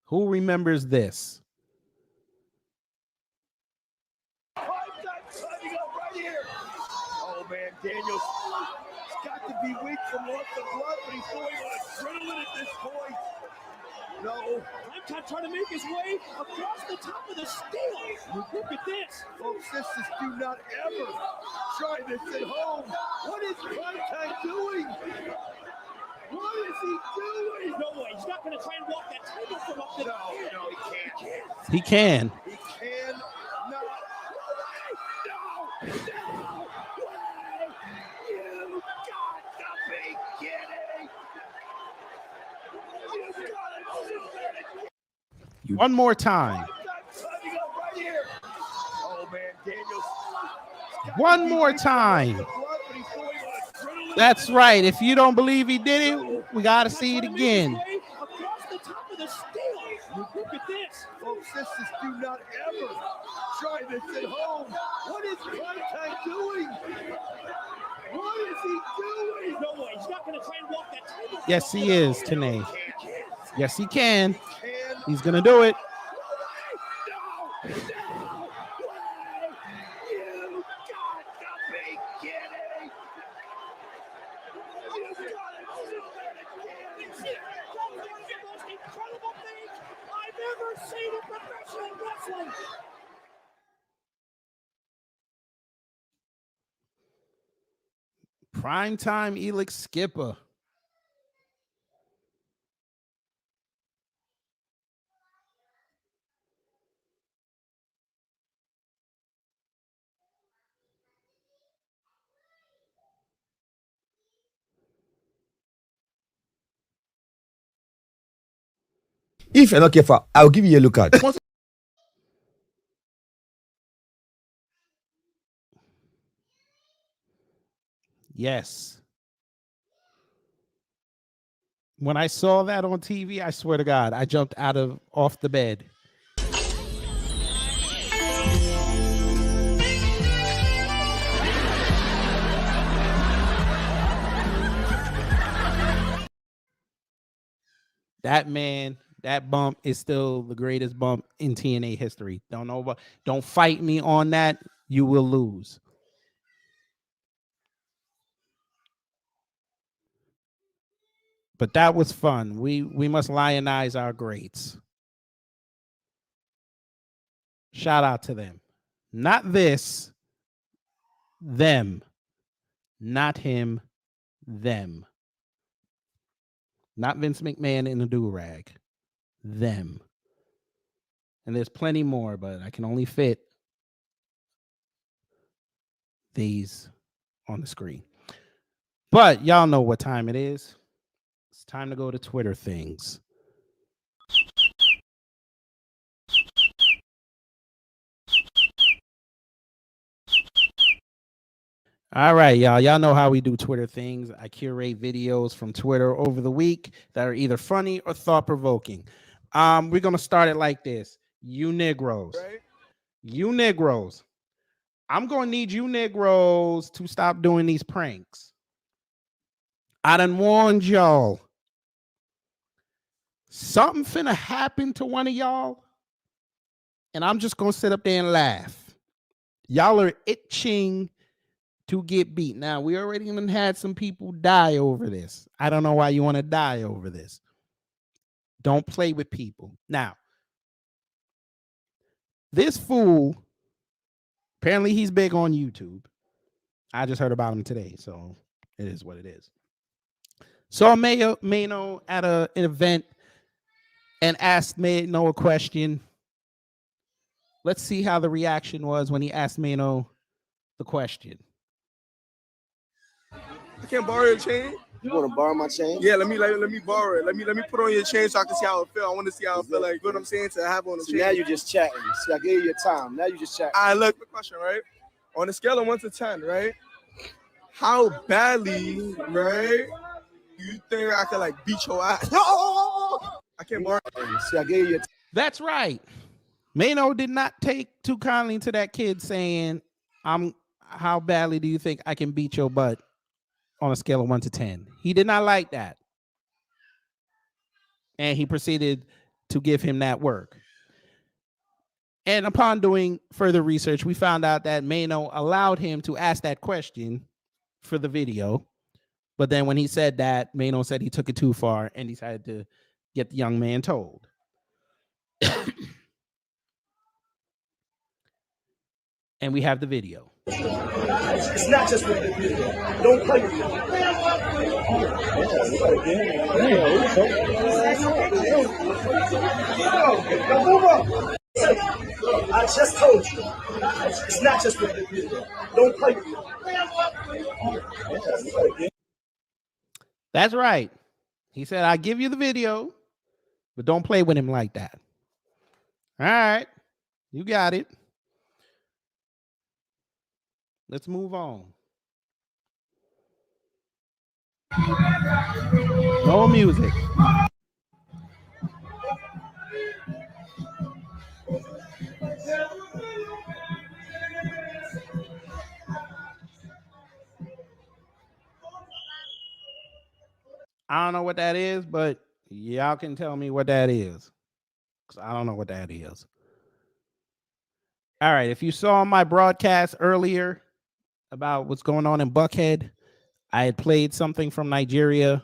Who remembers this? Oh man, Daniels got to be weak from loss of blood, but he's going on adrenaline at this point. No. Time trying to make his way across the top of the steel. Look at this. Folks, sisters, do not ever try this at home. What is Contact doing? What is he doing? No way. He's not going to try and walk that table from up there. No, he can't. He can. He can not. No way. You got to be kidding. You got to One more time. right here. Oh man, Daniels. One more time. That's right. If you don't believe he did it, we got to see it again. Across the top of the steel. Look at this. Folks, sisters, do not ever try this at home. What is Contact doing? What is he doing? No way. He's not going to try and walk that table. Yes, he is, Tanae. Yes, he can. He's going to do it. No way. You got to be kidding. You got to be kidding. One of the most incredible things I've ever seen in professional wrestling. Primetime Elix Skipper. If you're not careful, I'll give you a look at. Yes. When I saw that on TV, I swear to God, I jumped off the bed. That man, that bump is still the greatest bump in TNA history. Don't fight me on that. You will lose. But that was fun. We must lionize our greats. Shout out to them. Not this. Them. Not him. Them. Not Vince McMahon in a do-rag. Them. And there's plenty more, but I can only fit these on the screen. But y'all know what time it is. It's time to go to Twitter things. All right, y'all. Y'all know how we do Twitter things. I curate videos from Twitter over the week that are either funny or thought-provoking. We're going to start it like this. You Negroes. Right. You Negroes. I'm going to need you Negroes to stop doing these pranks. I done warned y'all. Something finna happen to one of y'all, and I'm just going to sit up there and laugh. Y'all are itching to get beat. Now, we already even had some people die over this. I don't know why you want to die over this. Don't play with people. Now, this fool, apparently he's big on YouTube. I just heard about him today, so it is what it is. Saw Mano at an event and asked Mano a question. Let's see how the reaction was when he asked Mano the question. I can't borrow your chain. You want to borrow my chain? Yeah, let me borrow it. Let me put on your chain so I can see how it feel. I want to see how it feel. Like, you know what I'm saying? To have on the chain. Now you just chatting. See, I gave you your time. Now you just chatting. All right, look, the question, right? On a scale of 1 to 10, right? How badly, right? You think I can like beat your ass? I can't borrow. See, I gave you. That's right. Mano did not take too kindly to that kid saying, how badly do you think I can beat your butt on a scale of 1 to 10? He did not like that. And he proceeded to give him that work. And upon doing further research, we found out that Mano allowed him to ask that question for the video. But then when he said that, Mano said he took it too far and decided to get the young man told. And we have the video. It's not just with the video. Don't play with it. I just told you. It's not just with the video. Don't play with it. That's right. He said, I give you the video, but don't play with him like that. All right. You got it. Let's move on. No music. I don't know what that is, but y'all can tell me what that is. Because I don't know what that is. All right. If you saw my broadcast earlier about what's going on in Buckhead, I had played something from Nigeria.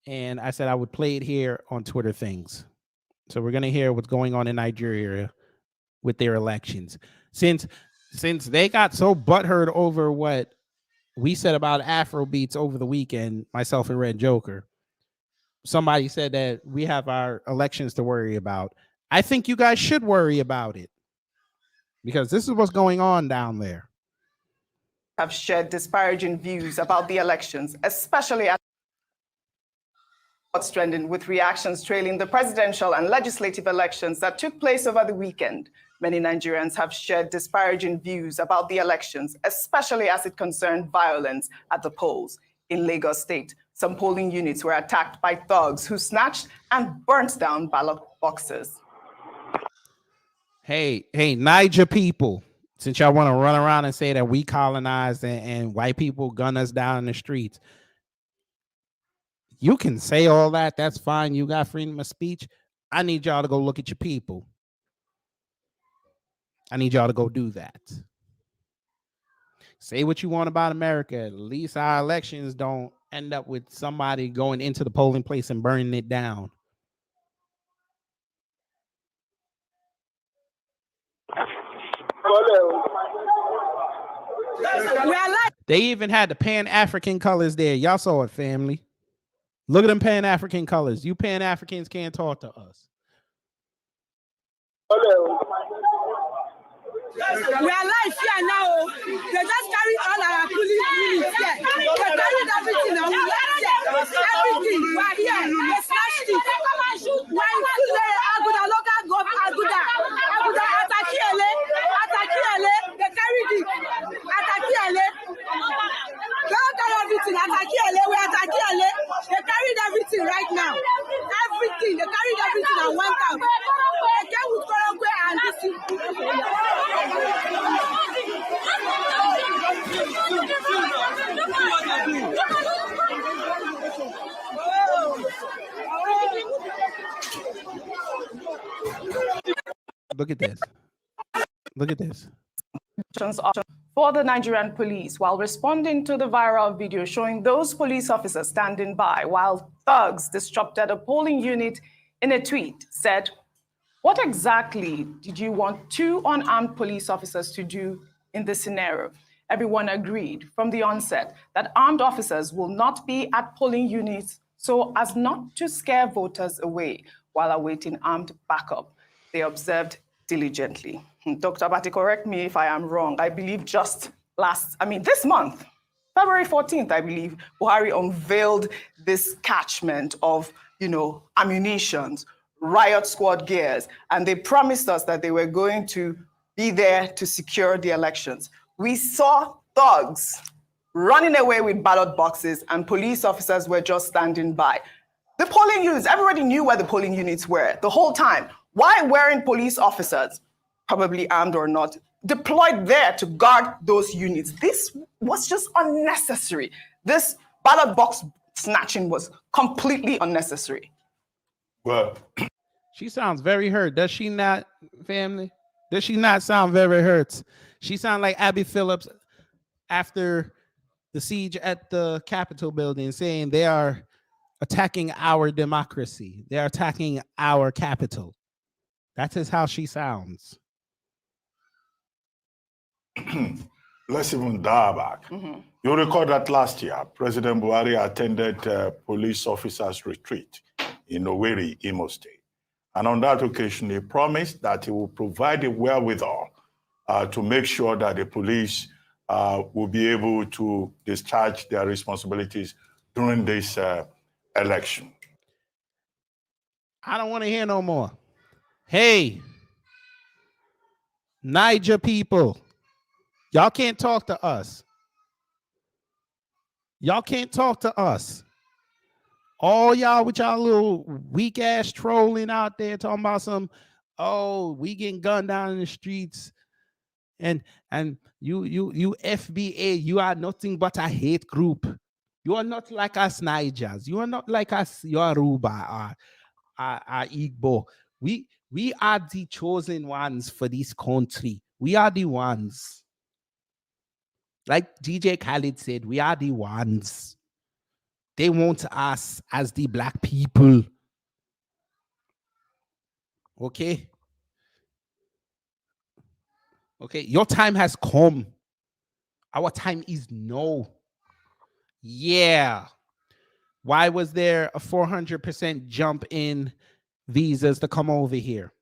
And I said I would play it here on Twitter things. So we're going to hear what's going on in Nigeria with their elections. Since they got so butthurt over what we said about Afro beats over the weekend, myself and Red Joker, somebody said that we have our elections to worry about. I think you guys should worry about it because this is what's going on down there. Have shared disparaging views about the elections, especially at What's trending with reactions trailing the presidential and legislative elections that took place over the weekend. Many Nigerians have shared disparaging views about the elections, especially as it concerned violence at the polls. In Lagos State, some polling units were attacked by thugs who snatched and burnt down ballot boxes. Hey, Niger people, since y'all want to run around and say that we colonized and white people gun us down in the streets, you can say all that. That's fine. You got freedom of speech. I need y'all to go look at your people. I need y'all to go do that. Say what you want about America. At least our elections don't end up with somebody going into the polling place and burning it down. They even had the Pan-African colors there. Y'all saw it, family. Look at them Pan-African colors. You Pan-Africans can't talk to us. We are live here now. They just carry all our police units here. They carried everything and we left here. Everything. We are here. They smashed it. When Aguda, local government, Aguda, Atakiele, they carried it. Atakiele. They don't carry everything. Atakiele, we Atakiele. They carried everything right now. Everything. They carried everything and went out. They came with Korokwe and this. Look at this. Look at this. For the Nigerian police while responding to the viral video showing those police officers standing by while thugs disrupted a polling unit. In a tweet said, "What exactly did you want two unarmed police officers to do in this scenario?" Everyone agreed from the onset that armed officers will not be at polling units so as not to scare voters away while awaiting armed backup. They observed diligently. Dr. Abati, correct me if I am wrong. I believe this month, February 14th, I believe, Buhari unveiled this catchment of, ammunitions, riot squad gears, and they promised us that they were going to be there to secure the elections. We saw thugs running away with ballot boxes and police officers were just standing by. The polling units, everybody knew where the polling units were the whole time. Why weren't police officers, probably armed or not, deployed there to guard those units? This was just unnecessary. This ballot box snatching was completely unnecessary. Well, she sounds very hurt. Does she not, family? Does she not sound very hurt? She sounds like Abby Phillips after the siege at the Capitol building saying they are attacking our democracy. They are attacking our capital. That is how she sounds. Let's even dial back. You'll recall that last year, President Buhari attended police officers' retreat in Owerri, Imo State. And on that occasion, he promised that he will provide the wherewithal to make sure that the police will be able to discharge their responsibilities during this election. I don't want to hear no more. Hey, Niger people, y'all can't talk to us. Y'all can't talk to us. All y'all with y'all little weak ass trolling out there talking about we getting gunned down in the streets. And you FBA, you are nothing but a hate group. You are not like us Nigers. You are not like us Yoruba or Igbo. We are the chosen ones for this country. We are the ones. Like DJ Khaled said, we are the ones. They want us as the black people. Okay? Okay, your time has come. Our time is now. Yeah. Why was there a 400% jump in visas to come over here?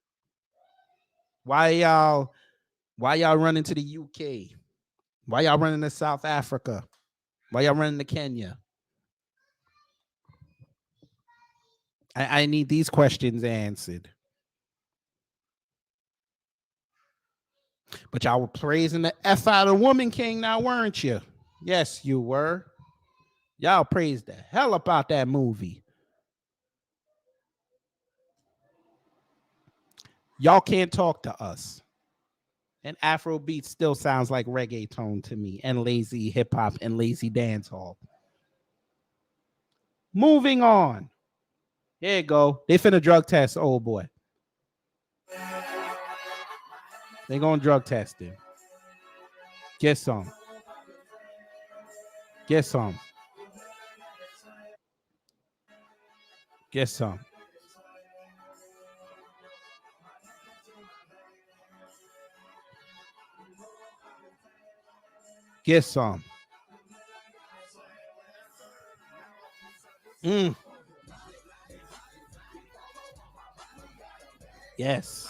Why y'all running to the UK? Why y'all running to South Africa? Why y'all running to Kenya? I need these questions answered. But y'all were praising the F out of Woman King now, weren't you? Yes, you were. Y'all praised the hell about that movie. Y'all can't talk to us. And Afrobeat still sounds like reggaeton to me, and lazy hip hop and lazy dancehall. Moving on. Here you go. They finna drug test old boy. They gonna drug test him. Get some. Get some. Get some. Get some. Yes.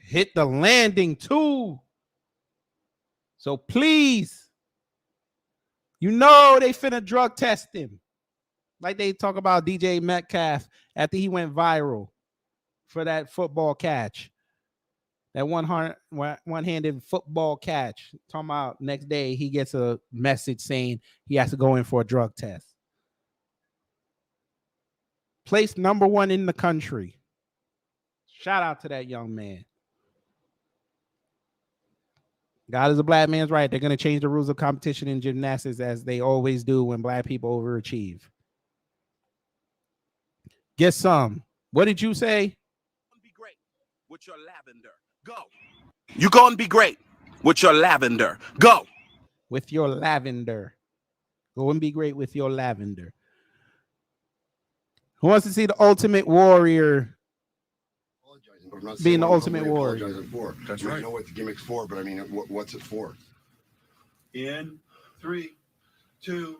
Hit the landing too. So please, you know they finna drug test him. Like they talk about DJ Metcalf after he went viral for that football catch. That one-handed football catch. Talking about next day he gets a message saying he has to go in for a drug test. Placed number 1 in the country. Shout out to that young man. God is a black man's right. They're going to change the rules of competition in gymnastics as they always do when black people overachieve. Get some. What did you say? Be great with your lavender. Go. You're going to be great with your lavender. Go. With your lavender. Go and be great with your lavender. Who wants to see the Ultimate Warrior being the Ultimate Warrior? For. That's right. I know what the gimmick's for, but I mean, what's it for? In 3, 2.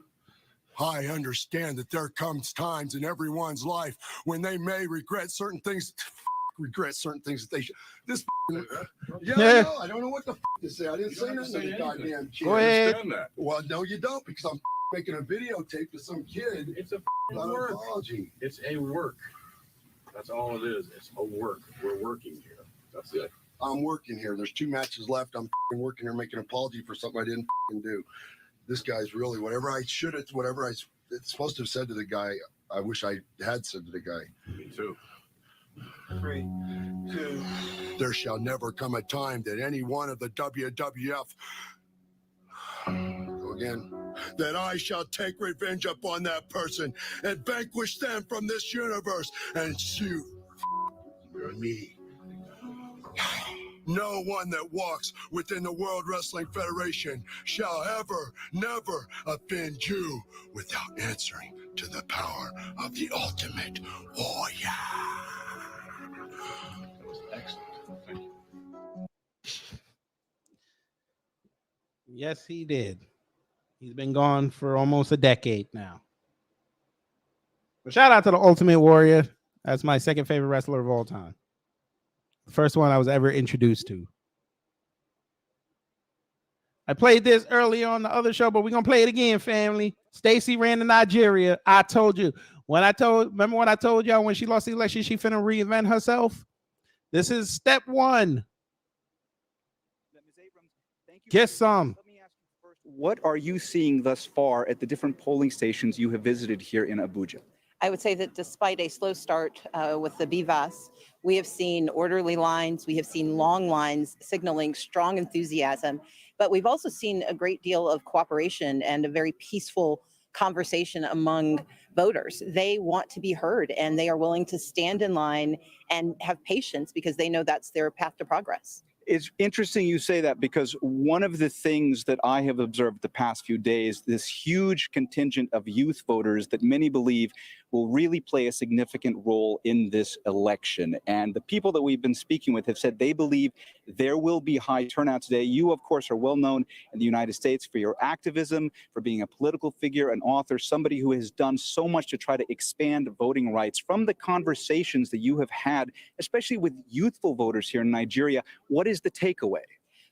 I understand that there comes times in everyone's life when they may regret certain things. That they should. This. Yeah. I don't know what the to say. I didn't say nothing to the goddamn kid. Go ahead. Well, no, you don't, because I'm making a videotape to some kid. It's a work. Apology. It's a work. That's all it is. It's a work. We're working here. That's it. I'm working here. There's 2 matches left. I'm working here making an apology for something I didn't do. This guy's really whatever I should have, whatever it's supposed to have said to the guy. I wish I had said to the guy. Me too. 3, 2. There shall never come a time that any one of the WWF again that I shall take revenge upon that person and vanquish them from this universe and sue me. No one that walks within the World Wrestling Federation shall ever, never offend you without answering to the power of the Ultimate Warrior. That was excellent. Thank you. Yes, he did. He's been gone for almost a decade now. But shout out to the Ultimate Warrior. That's my second favorite wrestler of all time. The first one I was ever introduced to. I played this early on the other show, but we're going to play it again, family. Stacey ran to Nigeria. I told you. Remember when I told y'all when she lost the election, she finna reinvent herself? This is step 1. Get some. What are you seeing thus far at the different polling stations you have visited here in Abuja? I would say that despite a slow start with the BVAS, we have seen orderly lines, we have seen long lines signaling strong enthusiasm, but we've also seen a great deal of cooperation and a very peaceful conversation among voters. They want to be heard and they are willing to stand in line and have patience because they know that's their path to progress. It's interesting you say that, because one of the things that I have observed the past few days, this huge contingent of youth voters that many believe will really play a significant role in this election. And the people that we've been speaking with have said they believe there will be high turnout today. You, of course, are well known in the United States for your activism, for being a political figure, an author, somebody who has done so much to try to expand voting rights. From the conversations that you have had, especially with youthful voters here in Nigeria, what is the takeaway?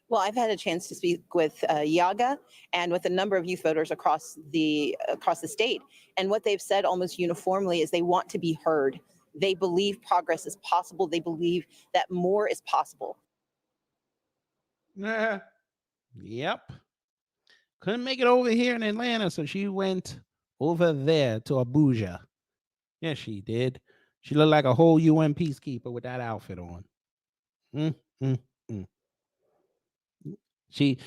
Well, I've had a chance to speak with Yaga and with a number of youth voters across the state. And what they've said almost uniformly is they want to be heard. They believe progress is possible. They believe that more is possible. Yep. Couldn't make it over here in Atlanta, so she went over there to Abuja. Yes, she did. She looked like a whole UN peacekeeper with that outfit on. She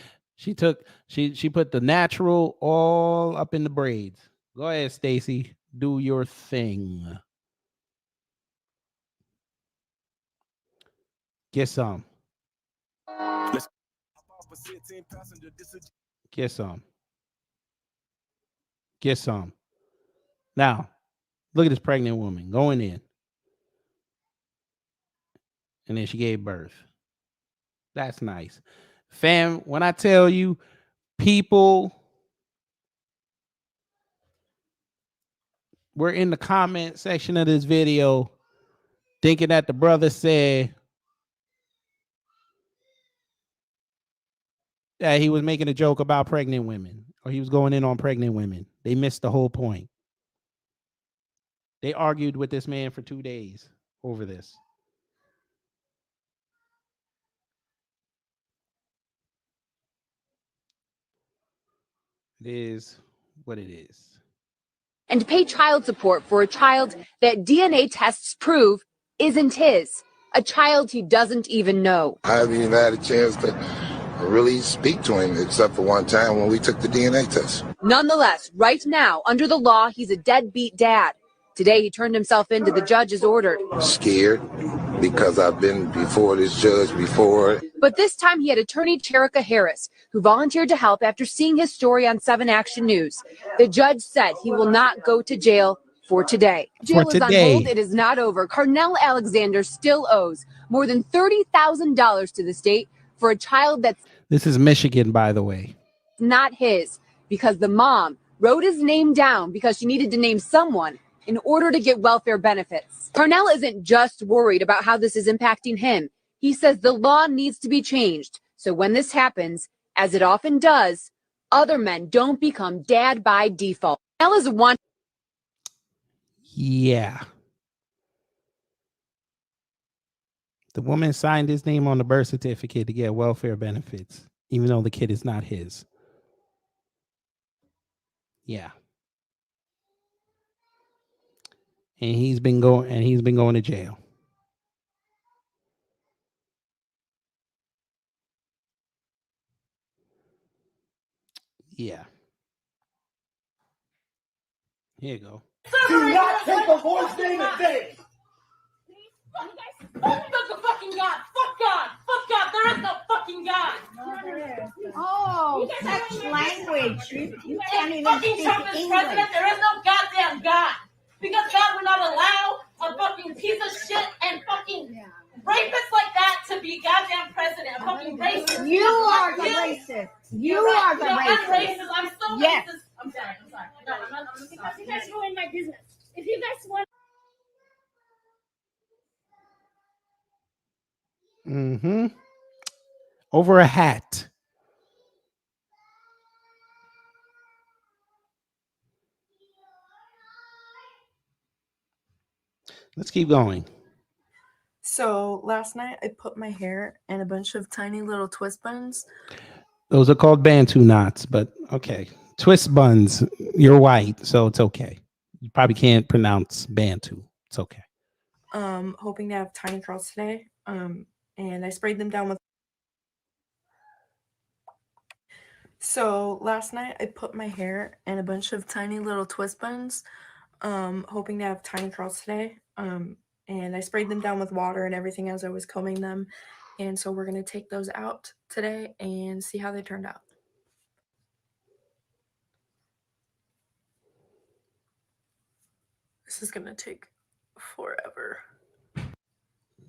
put the natural all up in the braids. Go ahead, Stacy. Do your thing. Get some. Get some. Get some. Now, look at this pregnant woman going in. And then she gave birth. That's nice. Fam, when I tell you, people were in the comment section of this video thinking that the brother said that he was making a joke about pregnant women, or he was going in on pregnant women. They missed the whole point. They argued with this man for 2 days over this. It is what it is. And pay child support for a child that DNA tests prove isn't his, a child he doesn't even know. I haven't even had a chance to really speak to him, except for one time when we took the DNA test. Nonetheless, right now, under the law, he's a deadbeat dad. Today, he turned himself in to the judge as ordered. Scared because I've been before this judge before. But this time he had attorney Terica Harris, who volunteered to help after seeing his story on 7 Action News. The judge said he will not go to jail for today. Jail is on hold. It is not over. Carnell Alexander still owes more than $30,000 to the state for a child that's This is Michigan, by the way. not his, because the mom wrote his name down because she needed to name someone in order to get welfare benefits. Carnell isn't just worried about how this is impacting him. He says the law needs to be changed, so when this happens, as it often does, other men don't become dad by default. Carnell is one. Yeah. The woman signed his name on the birth certificate to get welfare benefits, even though the kid is not his. Yeah. And he's been going to jail. Yeah. Here you go. Do not take the Lord's name in vain. Fuck the fucking God. Fuck God. Fuck God. There is no fucking God. Oh, such language. You can't even fucking speak Trump is English. president. There is no goddamn God. Because God will not allow a fucking piece of shit and fucking rapists like that to be goddamn president. A fucking racist. You are the racist. You are the I'm racist. racist. I'm so Yes. racist. I'm sorry. No, I'm not. Because you guys ruin my business. If you guys want. Mm-hmm. Over a hat. Let's keep going. So last night I put my hair in a bunch of tiny little twist buns. Those are called Bantu knots, but okay. Twist buns. You're white, so it's okay. You probably can't pronounce Bantu. It's okay. Hoping to have tiny curls today. And I sprayed them down with. So last night I put my hair in a bunch of tiny little twist buns. Hoping to have tiny curls today. And I sprayed them down with water and everything as I was combing them. And so we're going to take those out today and see how they turned out. This is going to take forever.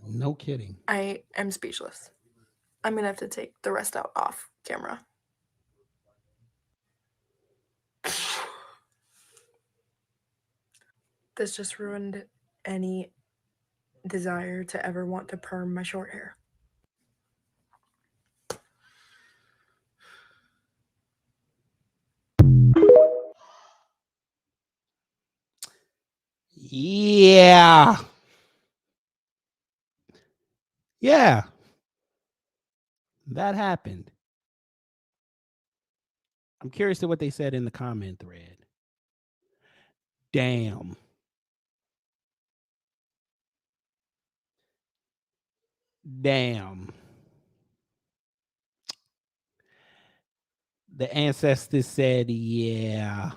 No kidding. I am speechless. I'm going to have to take the rest out off camera. This just ruined any desire to ever want to perm my short hair. Yeah. Yeah. That happened. I'm curious to what they said in the comment thread. Damn. Damn. The ancestors said, yeah.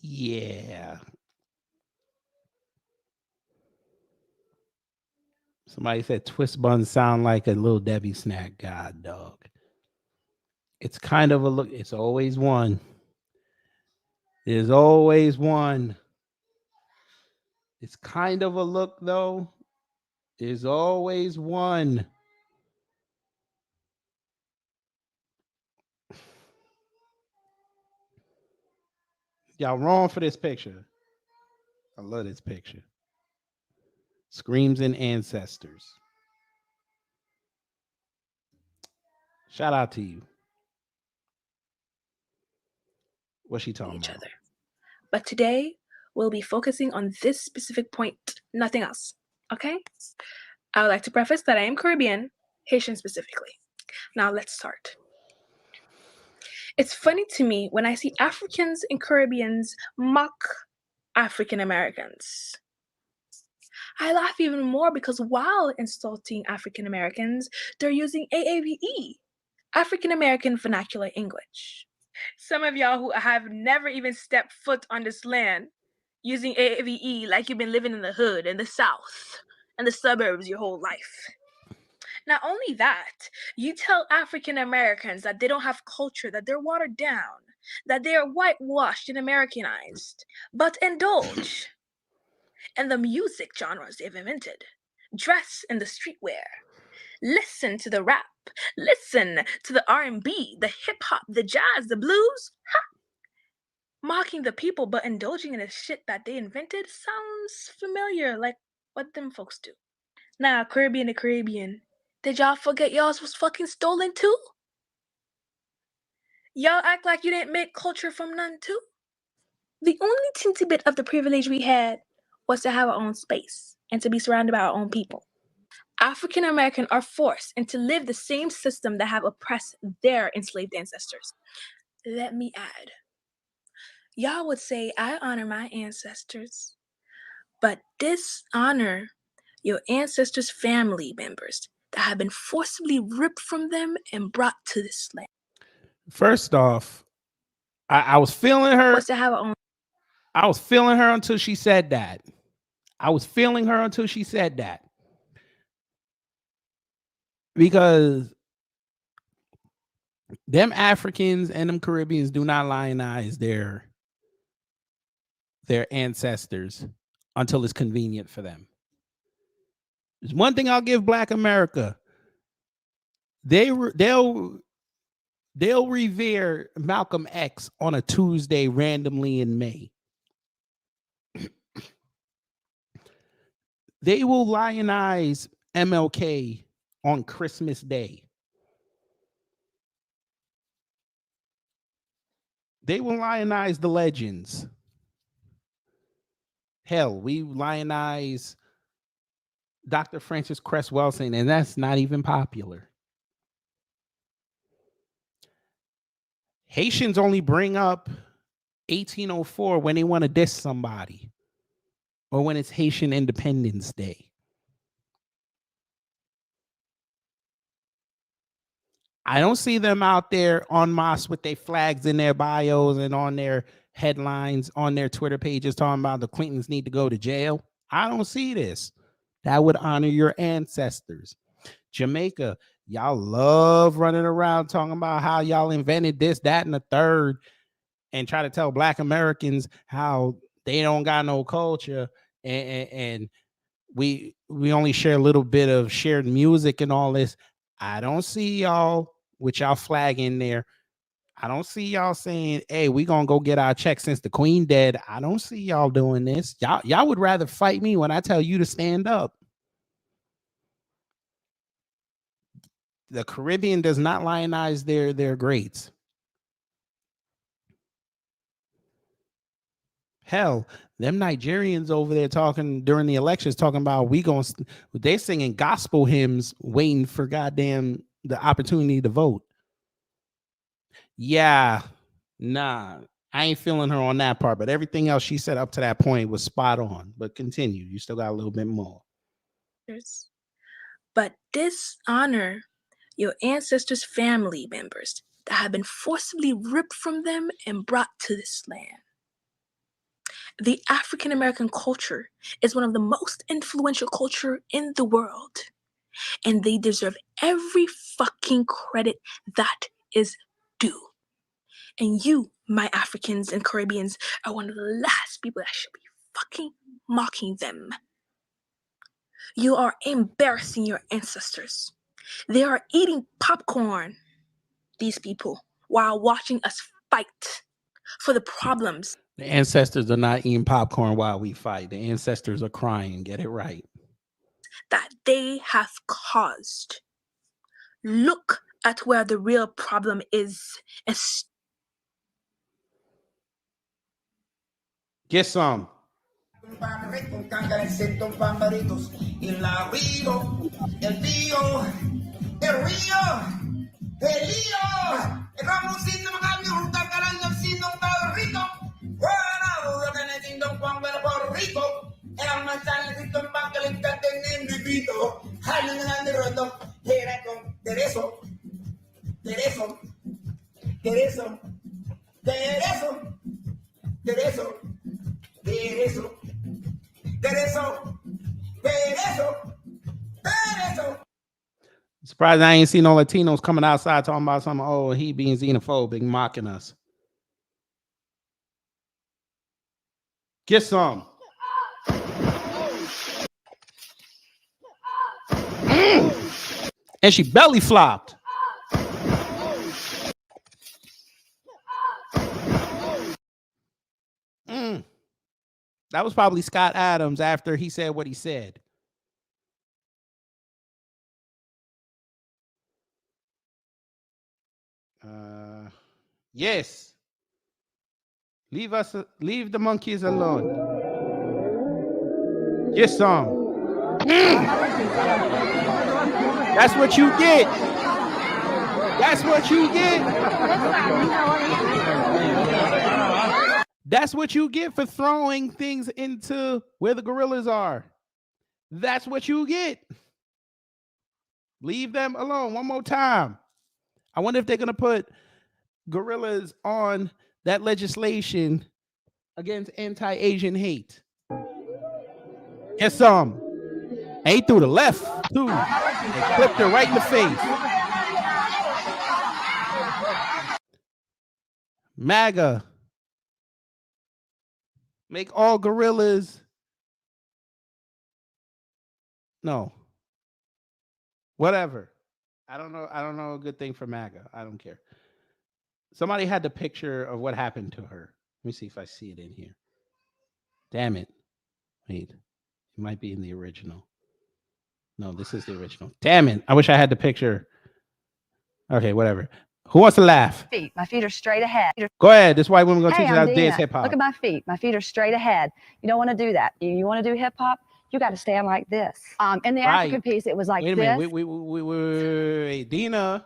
Yeah. Somebody said twist buns sound like a Little Debbie snack. God, dog. It's kind of a look. It's always one. There's always one. It's kind of a look, though. There's always one. Y'all wrong for this picture. I love this picture. Screams and ancestors. Shout out to you. What's she talking about? But today, we'll be focusing on this specific point, nothing else. Okay? I would like to preface that I am Caribbean, Haitian specifically. Now let's start. It's funny to me when I see Africans and Caribbeans mock African Americans. I laugh even more because while insulting African Americans, they're using AAVE, African American Vernacular English. Some of y'all who have never even stepped foot on this land using AAVE like you've been living in the hood, in the South, and the suburbs your whole life. Not only that, you tell African Americans that they don't have culture, that they're watered down, that they are whitewashed and Americanized, but indulge in the music genres they've invented, dress in the streetwear, listen to the rap, listen to the R&B, the hip-hop, the jazz, the blues. Ha! Mocking the people but indulging in the shit that they invented sounds familiar, like what them folks do. Now, Caribbean to Caribbean, did y'all forget y'all's was fucking stolen too? Y'all act like you didn't make culture from none too? The only teensy bit of the privilege we had was to have our own space and to be surrounded by our own people. African Americans are forced and to live the same system that have oppressed their enslaved ancestors. Let me add, y'all would say I honor my ancestors, but dishonor your ancestors' family members that have been forcibly ripped from them and brought to this land. First off, I was feeling her. Was to have our own. I was feeling her until she said that. I was feeling her until she said that. Because them Africans and them Caribbeans do not lionize their ancestors until it's convenient for them. There's one thing I'll give Black America. They'll revere Malcolm X on a Tuesday randomly in May. They will lionize MLK on Christmas Day. They will lionize the legends. Hell, we lionize Dr. Francis Cress Welsing, and that's not even popular. Haitians only bring up 1804 when they want to diss somebody or when it's Haitian Independence Day. I don't see them out there on mosque with their flags in their bios and on their headlines on their Twitter pages talking about the Clintons need to go to jail. I don't see this. That would honor your ancestors. Jamaica, y'all love running around talking about how y'all invented this, that, and the third, and try to tell Black Americans how they don't got no culture, and we only share a little bit of shared music and all this. I don't see y'all with y'all flag in there. I don't see y'all saying, hey, we gonna go get our check since the Queen dead. I don't see y'all doing this. Y'all would rather fight me when I tell you to stand up. The Caribbean does not lionize their greats. Hell, them Nigerians over there talking during the elections, talking about they're singing gospel hymns, waiting for goddamn the opportunity to vote. Yeah, nah, I ain't feeling her on that part, but everything else she said up to that point was spot on. But continue, you still got a little bit more. But dishonor your ancestors' family members that have been forcibly ripped from them and brought to this land. The African American culture is one of the most influential culture in the world, and they deserve every fucking credit that is due. And you, my Africans and Caribbeans, are one of the last people that should be fucking mocking them. You are embarrassing your ancestors. They are eating popcorn, these people, while watching us fight for the problems. The ancestors are not eating popcorn while we fight. The ancestors are crying. Get it right. That they have caused. Look at where the real problem is. Get some. Surprised I ain't seen no Latinos coming outside talking about something. Oh, he being xenophobic, mocking us. Get some. And she belly flopped. That was probably Scott Adams after he said what he said. Yes. Leave the monkeys alone. Get some. That's what you get. That's what you get. That's what you get for throwing things into where the gorillas are. That's what you get. Leave them alone. One more time. I wonder if they're going to put gorillas on that legislation against anti-Asian hate. Get some. Ain't through the left, too. They clipped her right in the face. MAGA. Make all gorillas. No. Whatever. I don't know a good thing for MAGA. I don't care. Somebody had the picture of what happened to her. Let me see if I see it in here. Damn it. Wait. It might be in the original. No, this is the original. Damn it. I wish I had the picture. Okay, whatever. Who wants to laugh? My feet are straight ahead. Go ahead. This white woman going to teach I'm you how to Dina. dance hip hop. Look at my feet. My feet are straight ahead. You don't want to do that. You want to do hip hop? You got to stand like this. In the African piece, it was like Wait a this. minute. Wait, Dina.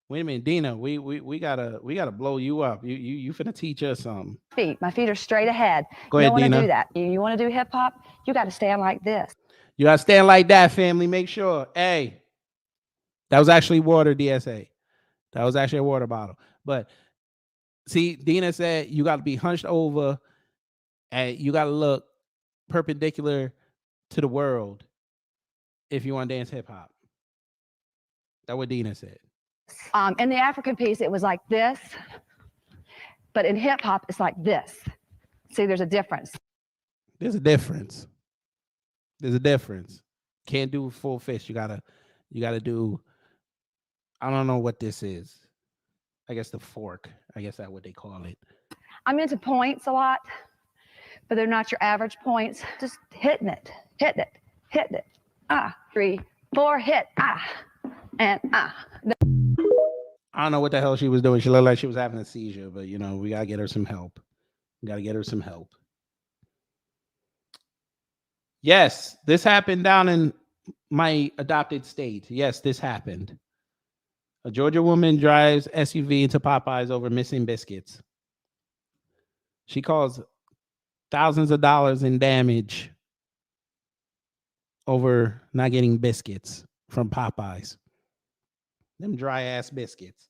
Wait a minute, Dina. We gotta blow you up. You finna teach us something. My feet are straight ahead. Go you ahead, don't want Dina. to do that. You want to do hip hop? You got to stand like this. You gotta stand like that, family. Make sure. Hey, that was actually water, DSA. That was actually a water bottle. But see, Dina said you got to be hunched over and you got to look perpendicular to the world if you want to dance hip hop. That's what Dina said. In the African piece, it was like this, but in hip hop, it's like this. See, there's a difference. There's a difference. There's a difference. Can't do full fist. You gotta do. I don't know what this is. I guess the fork. I guess that's what they call it. I'm into points a lot, but they're not your average points. Just hitting it, hitting it, hitting it. 3, 4, hit, and I don't know what the hell she was doing. She looked like she was having a seizure, but you know, we gotta get her some help. We gotta get her some help. Yes, this happened down in my adopted state. Yes, this happened. A Georgia woman drives SUV into Popeyes over missing biscuits. She caused thousands of dollars in damage over not getting biscuits from Popeyes. Them dry ass biscuits.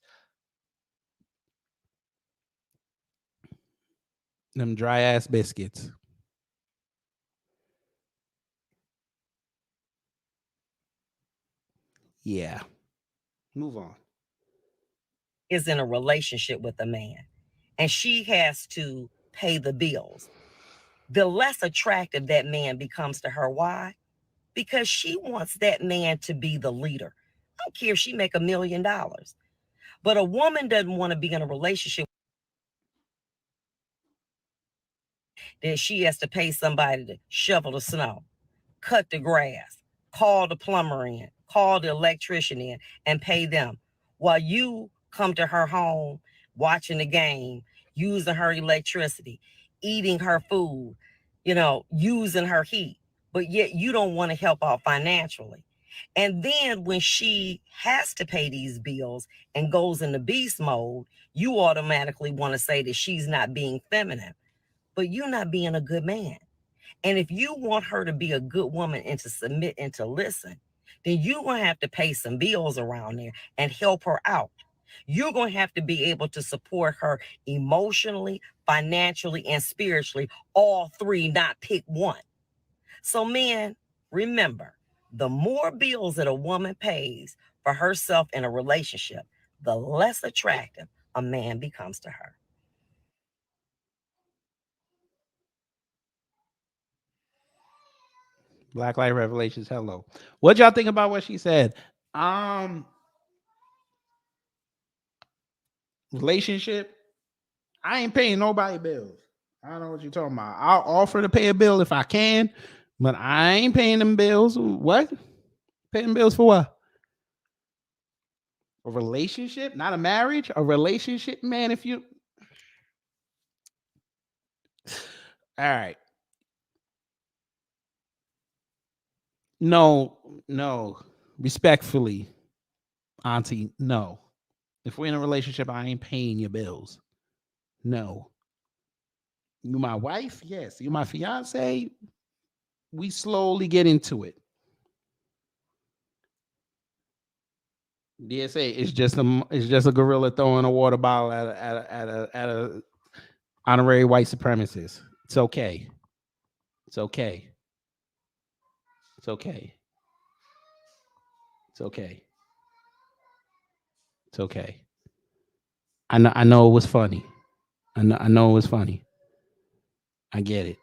Them dry ass biscuits. Yeah. Move on. Is in a relationship with a man and she has to pay the bills. The less attractive that man becomes to her. Why? Because she wants that man to be the leader. I don't care if she make $1 million. But a woman doesn't want to be in a relationship that she has to pay somebody to shovel the snow, cut the grass, call the plumber in, call the electrician in, and pay them while you come to her home watching the game, using her electricity, eating her food, using her heat, but yet you don't want to help out financially. And then when she has to pay these bills and goes into beast mode, you automatically want to say that she's not being feminine, but you're not being a good man. And if you want her to be a good woman and to submit and to listen, then you're going to have to pay some bills around there and help her out. You're going to have to be able to support her emotionally, financially, and spiritually, all three, not pick one. So men, remember, the more bills that a woman pays for herself in a relationship, the less attractive a man becomes to her. Black Light Revelations. Hello. What y'all think about what she said? Relationship. I ain't paying nobody bills. I don't know what you're talking about. I'll offer to pay a bill if I can, but I ain't paying them bills. What? Paying bills for what? A relationship, not a marriage. A relationship, man. If you, all right. No. Respectfully, Auntie, no. If we're in a relationship, I ain't paying your bills. No. You my wife? Yes. You my fiance? We slowly get into it. DSA is just a gorilla throwing a water bottle at a honorary white supremacist. It's okay. It's okay. It's okay. It's okay. It's okay. I know it was funny. I know it was funny. I get it.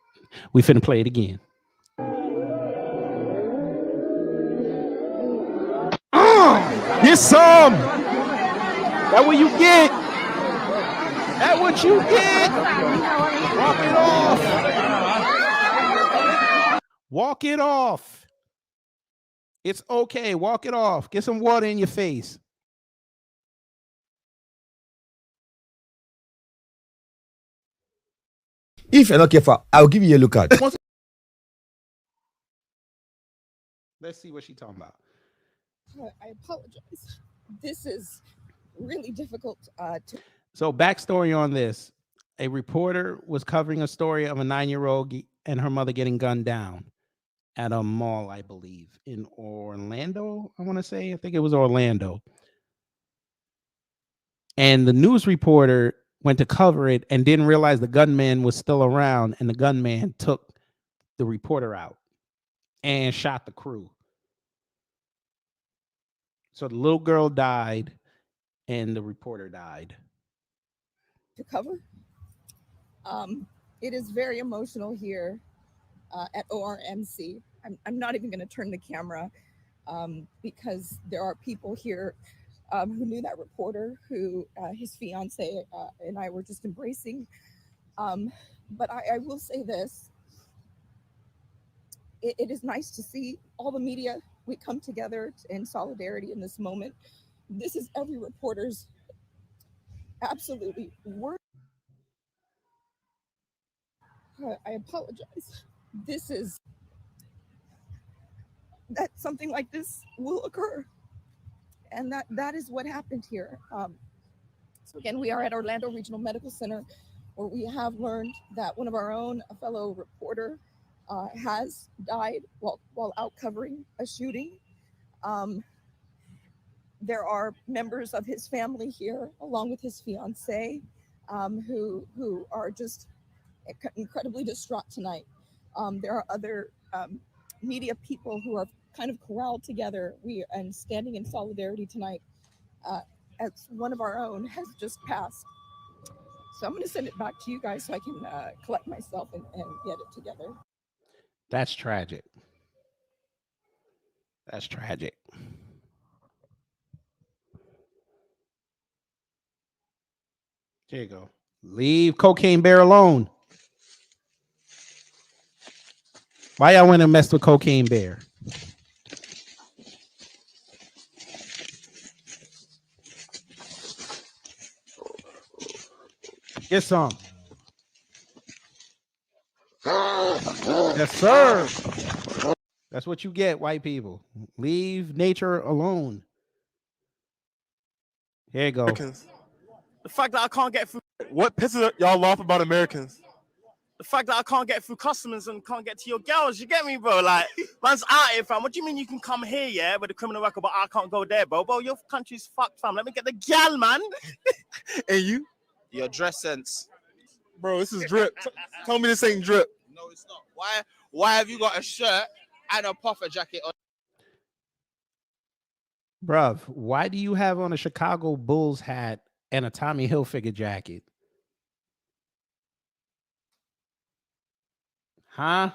We finna play it again. Get some. That's what you get. That's what you get. Walk it off. Walk it off. It's okay. Walk it off. Get some water in your face. If you're not careful, I'll give you a look at. Let's see what she's talking about. I apologize. This is really difficult to. So backstory on this. A reporter was covering a story of a 9-year-old and her mother getting gunned down at a mall, I believe, in Orlando, I want to say. I think it was Orlando. And the news reporter went to cover it and didn't realize the gunman was still around, and the gunman took the reporter out and shot the crew. So the little girl died and the reporter died. To cover. It is very emotional here at ORMC. I'm not even going to turn the camera because there are people here who knew that reporter, who his fiance and I were just embracing. But I will say this. It is nice to see all the media. We come together in solidarity in this moment. This is every reporter's absolutely worth. I apologize. This is that something like this will occur, and that is what happened here. So again, we are at Orlando Regional Medical Center, where we have learned that one of our own, a fellow reporter, has died while out covering a shooting. There are members of his family here, along with his fiance, who are just incredibly distraught tonight. There are other media people who are kind of corralled together and standing in solidarity tonight as one of our own has just passed. So I'm going to send it back to you guys so I can collect myself and get it together. That's tragic. That's tragic. Here you go. Leave Cocaine Bear alone. Why y'all want to mess with Cocaine Bear? Get some. Yes, sir. That's what you get, white people. Leave nature alone. Here you go. Americans. The fact that I can't get through. What pisses y'all off about Americans? The fact that I can't get through customs and can't get to your girls. You get me, bro? Like, man's out here, fam. What do you mean you can come here, yeah, with a criminal record, but I can't go there, bro? Bro, your country's fucked, fam. Let me get the gal, man. And you? Your dress sense. Bro, this is drip. Tell me this ain't drip. No, it's not. Why have you got a shirt and a puffer jacket on? Bruv, why do you have on a Chicago Bulls hat and a Tommy Hilfiger jacket? Huh?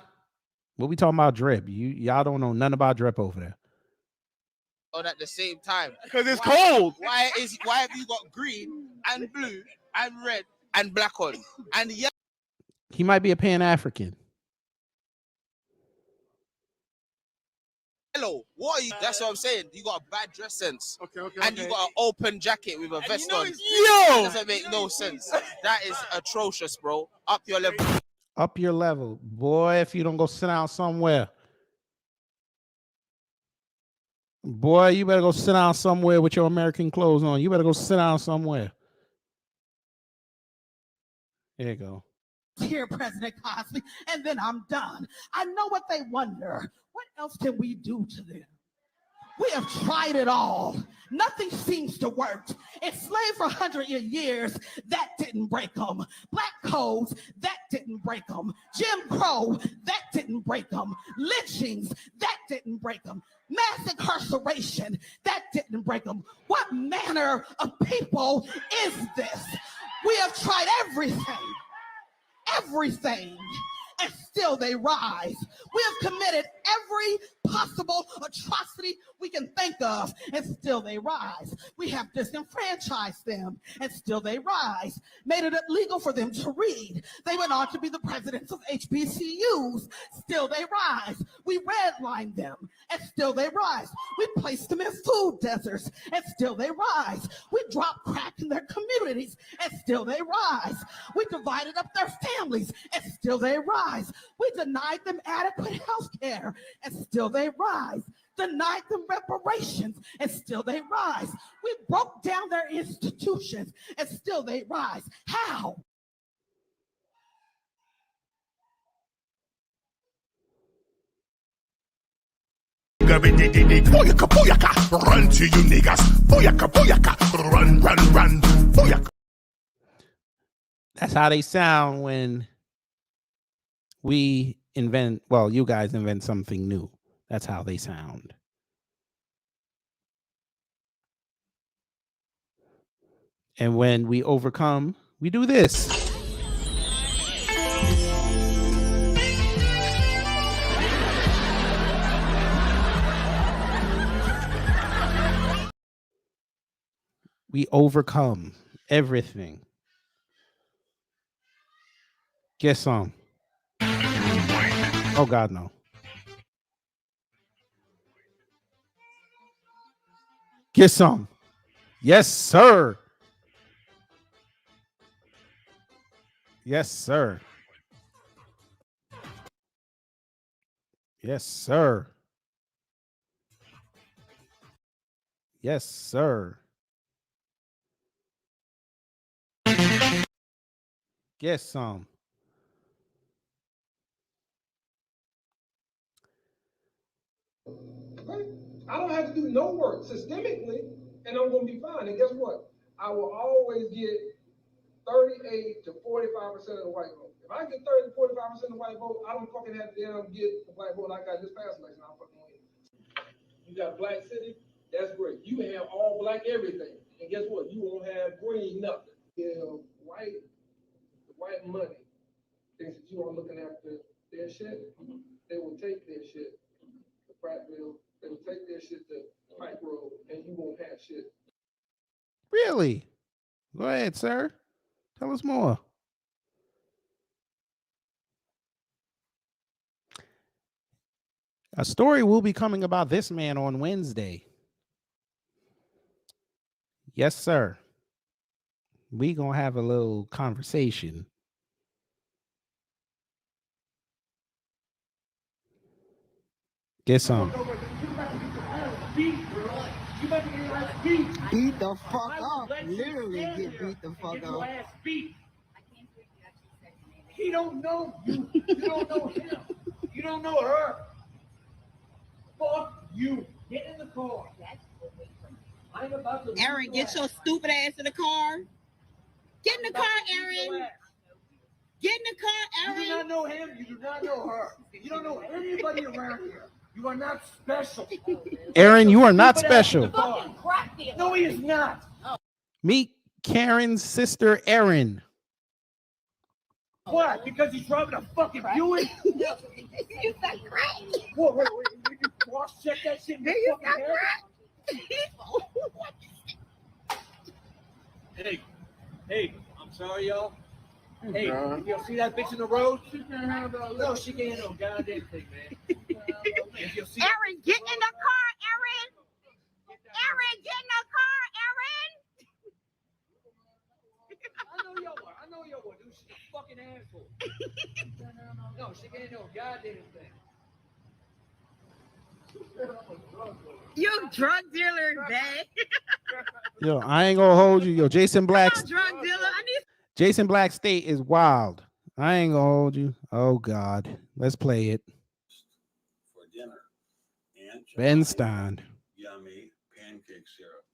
What we talking about drip? Y'all don't know nothing about drip over there. On at the same time. Because it's cold. Why have you got green and blue and red and black on? And yellow? He might be a Pan-African. What are you? That's what I'm saying. You got a bad dress sense. Okay. And you got an open jacket with a vest on. That doesn't make no sense. That is atrocious, bro. Up your level. Up your level. Boy, if you don't go sit down somewhere. Boy, you better go sit down somewhere with your American clothes on. You better go sit down somewhere. There you go. Here, President Cosby, and then I'm done. I know what they wonder. What else can we do to them? We have tried it all. Nothing seems to work. Enslaved for 100 years, that didn't break them. Black codes, that didn't break them. Jim Crow, that didn't break them. Lynchings, that didn't break them. Mass incarceration, that didn't break them. What manner of people is this? We have tried everything, and still they rise. We have committed every possible atrocity we can think of, and still they rise. We have disenfranchised them, and still they rise. Made it illegal for them to read. They went on to be the presidents of HBCUs. Still they rise. We redlined them, and still they rise. We placed them in food deserts, and still they rise. We dropped crack in their communities, and still they rise. We divided up their families, and still they rise. We denied them adequate health care, and still they rise. Denied them reparations, and still they rise. We broke down their institutions, and still they rise. How? Booyaka, booyaka, run to you niggas. Booyaka, booyaka, run, run, run. Booyaka. That's how they sound when we invent, well, you guys invent something new. That's how they sound. And when we overcome, we do this. We overcome everything. Get some. Oh, God, no. Get some. Yes, sir. Yes, sir. Yes, sir. Yes, sir. Get some. I don't have to do no work systemically, and I'm going to be fine. And guess what? I will always get 38 to 45% of the white vote. If I get 30 to 45% of the white vote, I don't fucking have to get the black vote I got this past election. I'm fucking win. You got a black city, that's great. You can have all black everything. And guess what? You won't have green nothing. The white money thinks that you are looking after their shit. They will take their shit to Prattville. They will take their shit to Pike Road, and you won't have shit. Really? Go ahead, sir. Tell us more. A story will be coming about this man on Wednesday. Yes, sir. We gonna have a little conversation. Get some. Beat the fuck up. Literally get beat the fuck up. He don't know you. You don't know him. You don't know her. Fuck you. Get in the car. I'm about to. Aaron, get your stupid ass in the car. Get in the car, Aaron. Get in the car, Aaron. You do not know him. You do not know her. You don't know anybody around here. You are not special. Aaron, you are not special. No, he is not. Meet Karen's sister, Erin. What? Because he's driving a fucking Buick? You said crack. Wait. You cross-check that shit in your fucking head? Hey, I'm sorry, y'all. Hey, you see that bitch in the road? No, she can't handle goddamn thing, man. Aaron, get in the car, Aaron. Aaron, get in the car, Aaron. I know y'all were, dude. She's a fucking asshole. No, she can't handle goddamn thing. You drug dealer, babe. Yo, I ain't gonna hold you. Yo, Jason Black's Drug dealer. Jason Black State is wild. I ain't gonna hold you. Oh God. Let's play it. For dinner. Ben Stein. Yummy pancake syrup.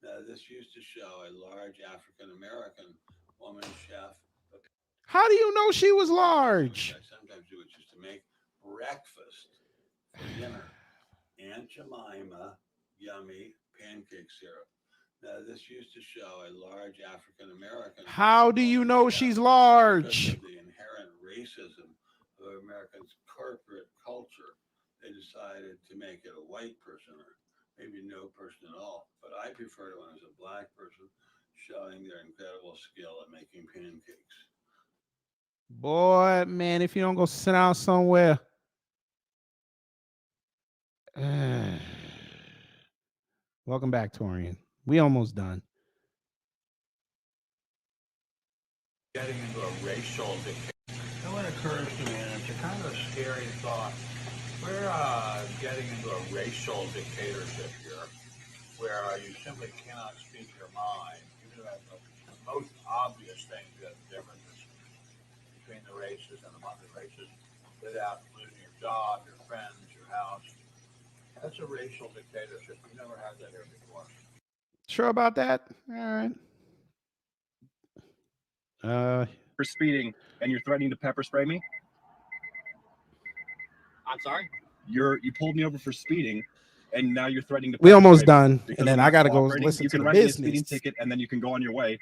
Now, this used to show a large African American woman chef. How do you know she was large? I sometimes do it just to make breakfast for dinner. Aunt Jemima, yummy pancake syrup. Now, this used to show a large African American. How do you know she's large? Because of the inherent racism of Americans' corporate culture, they decided to make it a white person or maybe no person at all. But I prefer it when it's a black person showing their incredible skill at making pancakes. Boy, man, if you don't go sit down somewhere. Welcome back, Torian. We almost done. Getting into a racial dictatorship. You know what occurs to me, and it's a kind of scary thought. We're getting into a racial dictatorship here, where you simply cannot speak your mind. Even though the most obvious thing that differences between the races and among the races, without losing your job, your friends, your house. That's a racial dictatorship. We never had that here before. Sure about that? All right. For speeding, and you're threatening to pepper spray me? I'm sorry? You pulled me over for speeding, and now you're threatening to We pepper almost spray me done, because and then I'm I not gotta go cooperating. listen You to can the write me a speeding business. ticket, and then you can go on your way.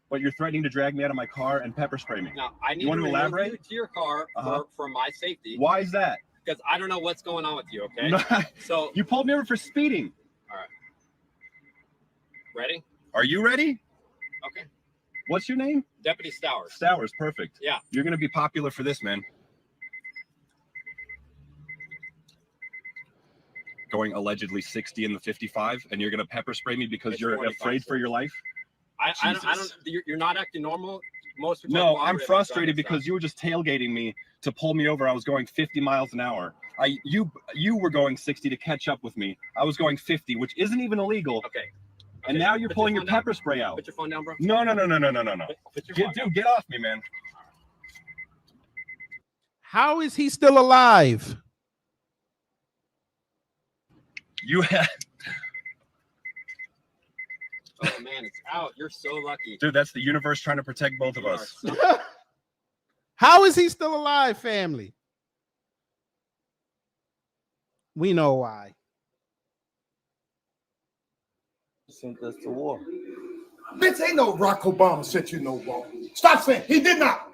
But you're threatening to drag me out of my car and pepper spray me. Now, I need You want to to remove elaborate? you to your car for my safety. Why is that? Because I don't know what's going on with you, okay? No, So, you pulled me over for speeding. all right. Ready? Are you ready? Okay. What's your name? Deputy Stowers. Stowers, perfect. Yeah. You're going to be popular for this, man. Going allegedly 60 in the 55, and you're going to pepper spray me because It's you're 45, afraid for your life? I don't, you're not acting normal. Most people No, are I'm cooperative, frustrated so- because you were just tailgating me to pull me over. I was going 50 miles an hour. You were going 60 to catch up with me. I was going 50, which isn't even illegal. Okay. And now you're pulling your pepper spray out. Put your phone down, bro. No. Put your phone down. Dude, get off me, man. How is he still alive? You have... Oh, man, it's out. You're so lucky. Dude, that's the universe trying to protect both of us. How is he still alive, family? We know why. Sent us to war. Bitch, ain't no Barack Obama sent you no war. Stop saying he did not.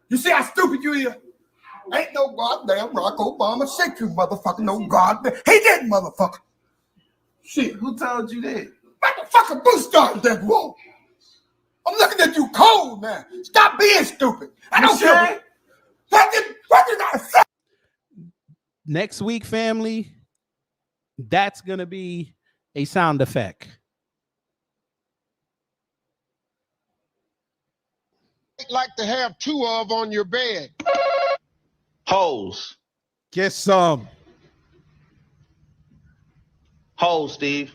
You see how stupid you is? Ain't no goddamn Barack Obama sent you, motherfucker. No goddamn. He didn't, motherfucker. Shit, who told you that? Motherfucker, Bush started that war. I'm looking at you cold, man. Stop being stupid. I don't care. What did I say? Next week, family, that's going to be a sound effect. Like to have two of on your bed. Hoes. Get some. Hoes, Steve.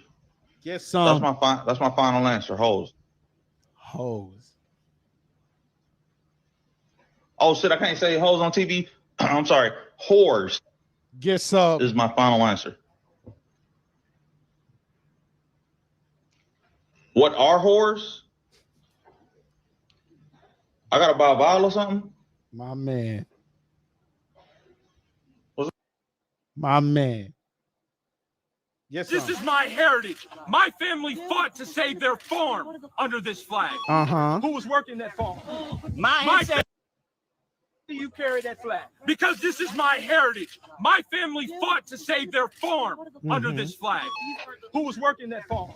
Get some. That's my final answer. Hoes. Hoes. Oh shit! I can't say hoes on TV. I'm sorry. Whores. Get some. Is my final answer. What are whores? I gotta buy a vial or something. My man. My man. Yes, this is my heritage. My family fought to save their farm under this flag. Uh-huh. Who was working that farm? My family. Do you carry that flag? Because this is my heritage. My family fought to save their farm under this flag. Who was working that farm?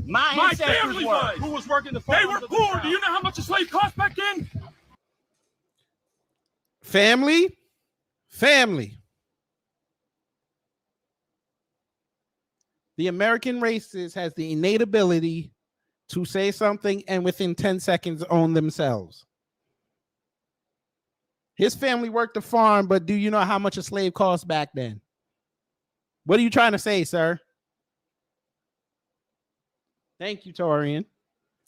My family was. Who was working the farm? They were poor. Do you know how much a slave cost back then? Family. The American racist has the innate ability to say something and within 10 seconds own themselves. His family worked the farm, but do you know how much a slave cost back then? What are you trying to say, sir? Thank you, Torian.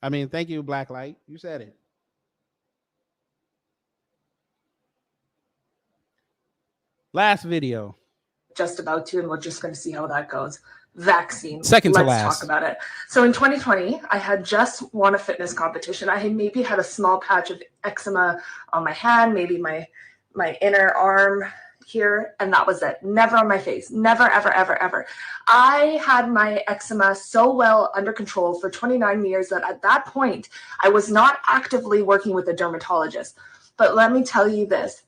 Thank you, Blacklight. You said it. Last video. Just about to, and we're just going to see how that goes. Vaccine. Second to Let's last. talk about it. So in 2020, I had just won a fitness competition. I had maybe had a small patch of eczema on my hand, maybe my inner arm here, and that was it. Never on my face. Never, ever, ever, ever. I had my eczema so well under control for 29 years that at that point, I was not actively working with a dermatologist. But let me tell you this.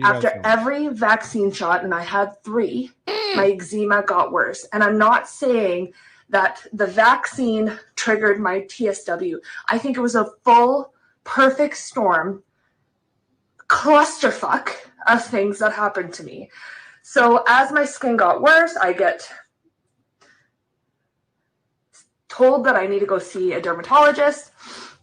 After every vaccine shot, and I had 3, my eczema got worse. And I'm not saying that the vaccine triggered my TSW. I think it was a full, perfect storm, clusterfuck of things that happened to me. So as my skin got worse, I get told that I need to go see a dermatologist.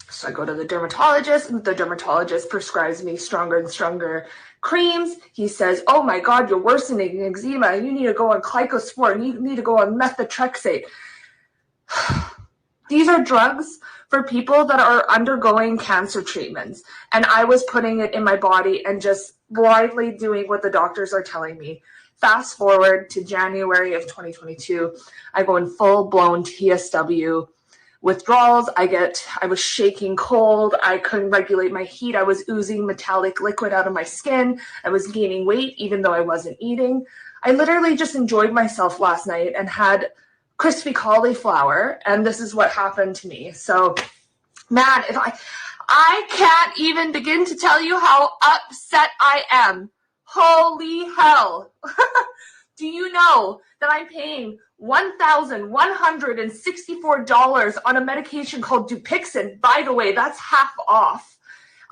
So I go to the dermatologist, and the dermatologist prescribes me stronger and stronger creams. He says, oh my God, you're worsening eczema. You need to go on Glycospor. You need to go on methotrexate. These are drugs for people that are undergoing cancer treatments. And I was putting it in my body and just blindly doing what the doctors are telling me. Fast forward to January of 2022, I go in full-blown TSW withdrawals. I was shaking cold. I couldn't regulate my heat. I was oozing metallic liquid out of my skin. I was gaining weight even though I wasn't eating. I literally just enjoyed myself last night and had crispy cauliflower, and this is what happened to me. So, man, if I can't even begin to tell you how upset I am. Holy hell. Do you know that I'm paying $1,164 on a medication called Dupixent? By the way, that's half off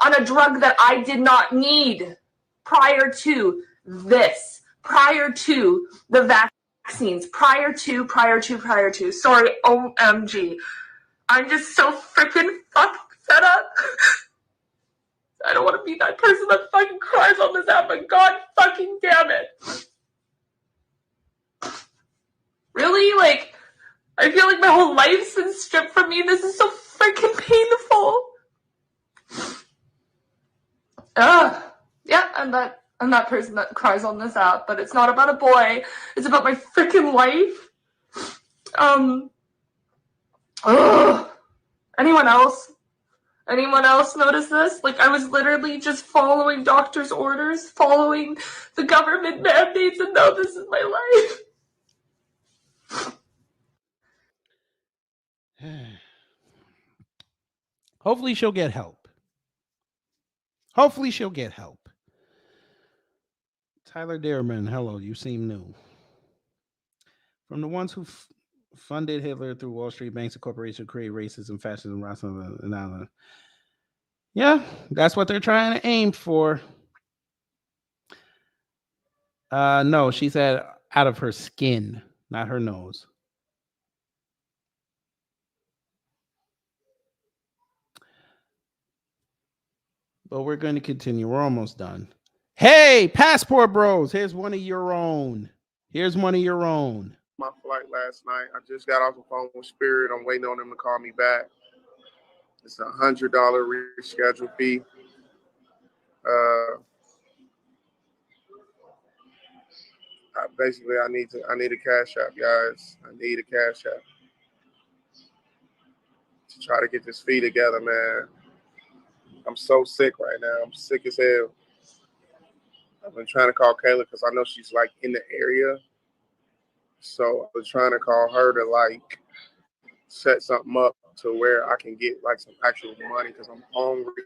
on a drug that I did not need prior to this, prior to the vaccines, prior to. Sorry, OMG. I'm just so freaking fucking fed up. I don't want to be that person that fucking cries on this app, but god fucking damn it. Really? Like, I feel like my whole life's been stripped from me. This is so freaking painful. Yeah, I'm that person that cries on this app, but it's not about a boy. It's about my freaking life. Anyone else? Anyone else notice this? Like, I was literally just following doctor's orders, following the government mandates, and now this is my life. Hopefully she'll get help. Hopefully she'll get help. Tyler Dearman, hello, you seem new. From the ones who funded Hitler through Wall Street banks and corporations to create racism, fascism, racism, and yeah, that's what they're trying to aim for. No, she said out of her skin, not her nose. But we're going to continue. We're almost done. Hey, Passport Bros, here's one of your own. Here's one of your own. My flight last night. I just got off the phone with Spirit. I'm waiting on them to call me back. It's a $100 reschedule fee. Basically, I need a cash app, guys. I need a cash app to try to get this fee together, man. I'm so sick right now. I'm sick as hell. I've been trying to call Kayla because I know she's like in the area. So I was trying to call her to like set something up to where I can get like some actual money because I'm hungry.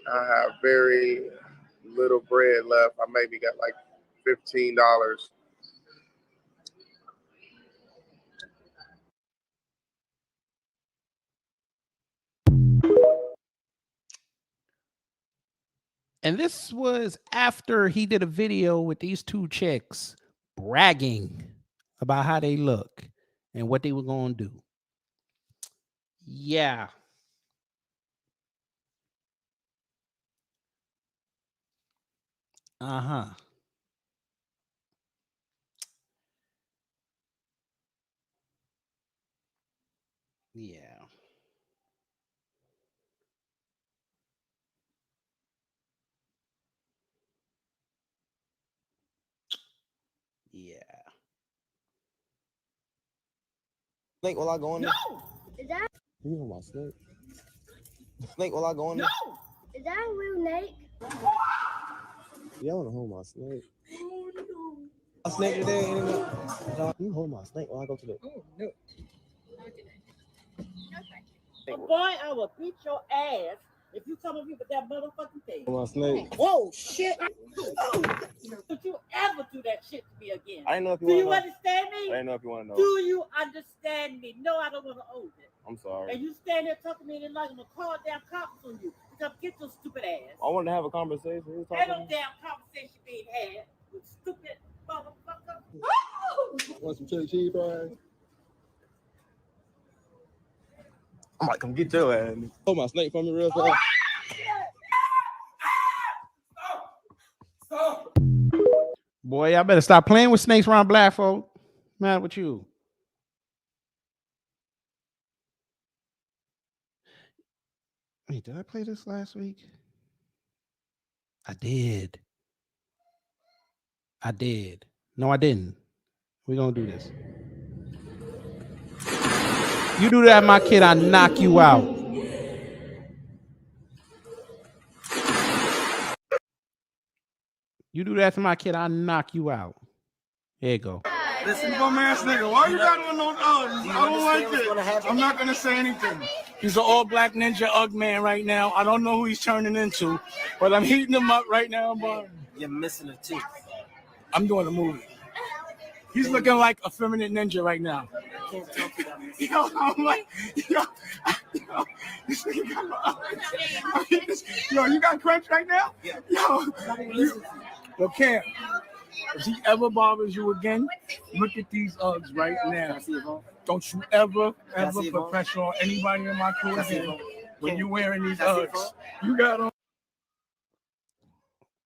I have very little bread left. I maybe got like $15. And this was after he did a video with these two chicks bragging about how they look and what they were going to do. Yeah. Uh-huh. Yeah. Yeah. Snake, will I go in there? No! Is that? You know my snake. Snake, will I go in there? No! Is that a real snake? Yeah, I want to hold my snake. A snake today, ain't it? You hold my snake while I go to the. Oh, no. Boy, I will beat your ass if you come up here with that motherfucking thing. My snake. Whoa, shit. Don't you ever do that shit to me again. I didn't know if you do want to you know. understand me? I didn't know if you want to know. Do you understand me? No, I don't want to hold it. I'm sorry. And you stand there talking to me and like I'm going to call damn cops on you. Come get your stupid ass. I wanted to have a conversation. Ain't no damn conversation being had with stupid motherfucker. Want some chili cheese fries? I might come get your ass. Hold my snake for me real fast. Boy, y'all better stop playing with snakes around black folk. Mad with you. Wait, did I play this last week? I did. I did. No, I didn't. We're going to do this. You do that, my kid, I knock you out. You do that to my kid, I knock you out. There you go. Listen, bum ass nigga, why you got on those Uggs? I don't like this. I'm not gonna say anything. He's an all-black ninja Ugg man right now. I don't know who he's turning into, but I'm heating him up right now. But you're missing a tooth. I'm doing a movie. He's looking like a feminine ninja right now. I can't tell you that. Yo, I'm like, yo, this nigga got my Uggs. Yo, you got crunch right now? Yeah. Yo, Cam. If he ever bothers you again, look at these Uggs right now. Don't you ever put pressure on anybody in my crew again when you're wearing these Uggs. You got on.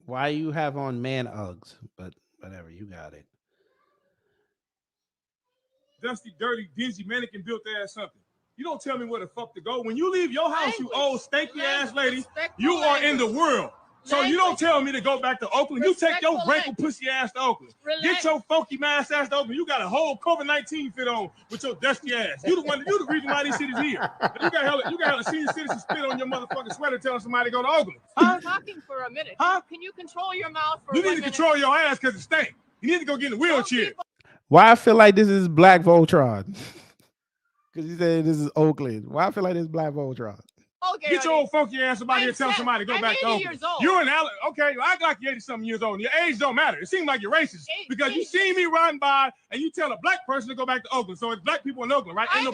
Why you have on man Uggs? But whatever, you got it. Dusty, dirty, dingy, mannequin built ass something. You don't tell me where the fuck to go. When you leave your house, you old stanky ass lady, you are in the world. So you don't tell me to go back to Oakland. You take your wrinkled pussy ass to Oakland. Get your funky ass to Oakland. You got a whole COVID-19 fit on with your dusty ass. You the reason why these cities here. You got hella senior citizens spit on your motherfucking sweater telling somebody to go to Oakland. I'm talking for a minute. Huh? Can you control your mouth for You need to control your ass because it stinks. You need to go get in the wheelchair. Why I feel like this is Black Voltron? Because you said this is Oakland. Why I feel like this is Black Voltron? Okay, get your old funky ass somebody here telling somebody to go back to Oakland. You're an okay, I act like you're 80-something years old. Your age don't matter. It seems like you're racist because you see me riding by and you tell a black person to go back to Oakland. So it's black people in Oakland, right? Ain't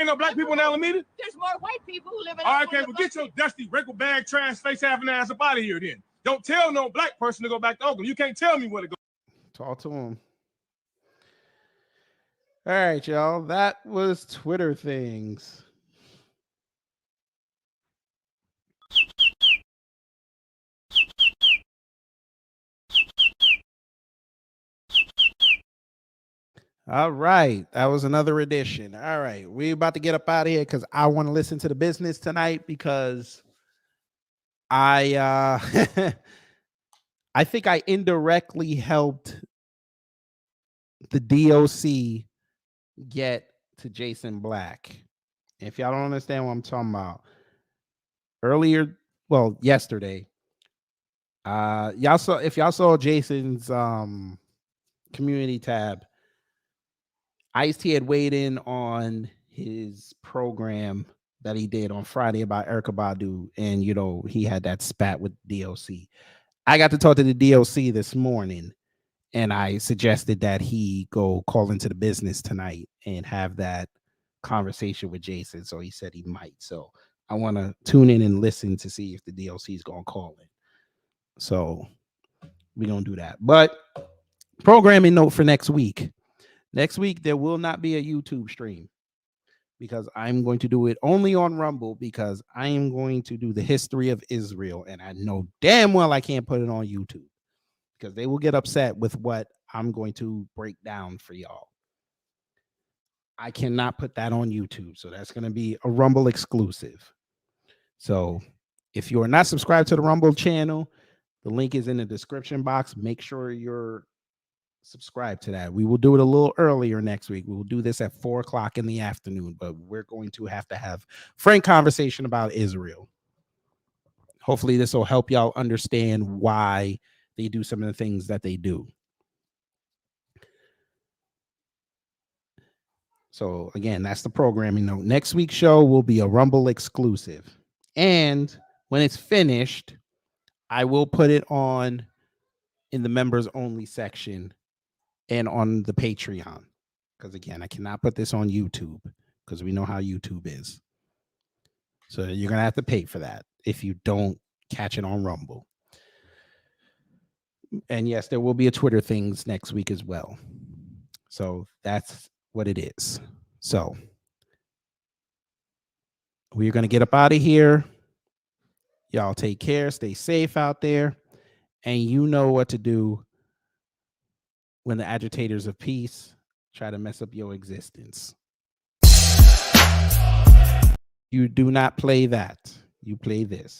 no black people in Alameda? There's more white people who live in All right, Oakland. okay, well get your dusty, wrinkled bag, trash face having ass up out of here then. Don't tell no black person to go back to Oakland. You can't tell me where to go. Talk to him. All right, y'all. That was Twitter things. All right. That was another edition. All right. We're about to get up out of here because I want to listen to the business tonight because I think I indirectly helped the DOC get to Jason Black. If y'all don't understand what I'm talking about, yesterday, if y'all saw Jason's community tab, Ice-T had weighed in on his program that he did on Friday about Erykah Badu, and he had that spat with DOC. I got to talk to the DOC this morning, and I suggested that he go call into the business tonight and have that conversation with Jason. So he said he might. So I want to tune in and listen to see if the DOC is going to call in. So we're going to do that. But programming note for next week. Next week, there will not be a YouTube stream because I'm going to do it only on Rumble because I am going to do the history of Israel. And I know damn well I can't put it on YouTube because they will get upset with what I'm going to break down for y'all. I cannot put that on YouTube. So that's going to be a Rumble exclusive. So if you are not subscribed to the Rumble channel, the link is in the description box. Make sure you're subscribe to that. We will do it a little earlier next week. We will do this at 4:00 in the afternoon, but we're going to have frank conversation about Israel. Hopefully this will help y'all understand why they do some of the things that they do. So again, that's the programming note. Next week's show will be a Rumble exclusive. And when it's finished, I will put it on in the members only section and on the Patreon, because again, I cannot put this on YouTube because we know how YouTube is. So you're gonna have to pay for that if you don't catch it on Rumble. And yes, there will be a Twitter things next week as well. So that's what it is. So we're gonna get up out of here. Y'all take care, stay safe out there, and you know what to do when the agitators of peace try to mess up your existence. You do not play that. You play this.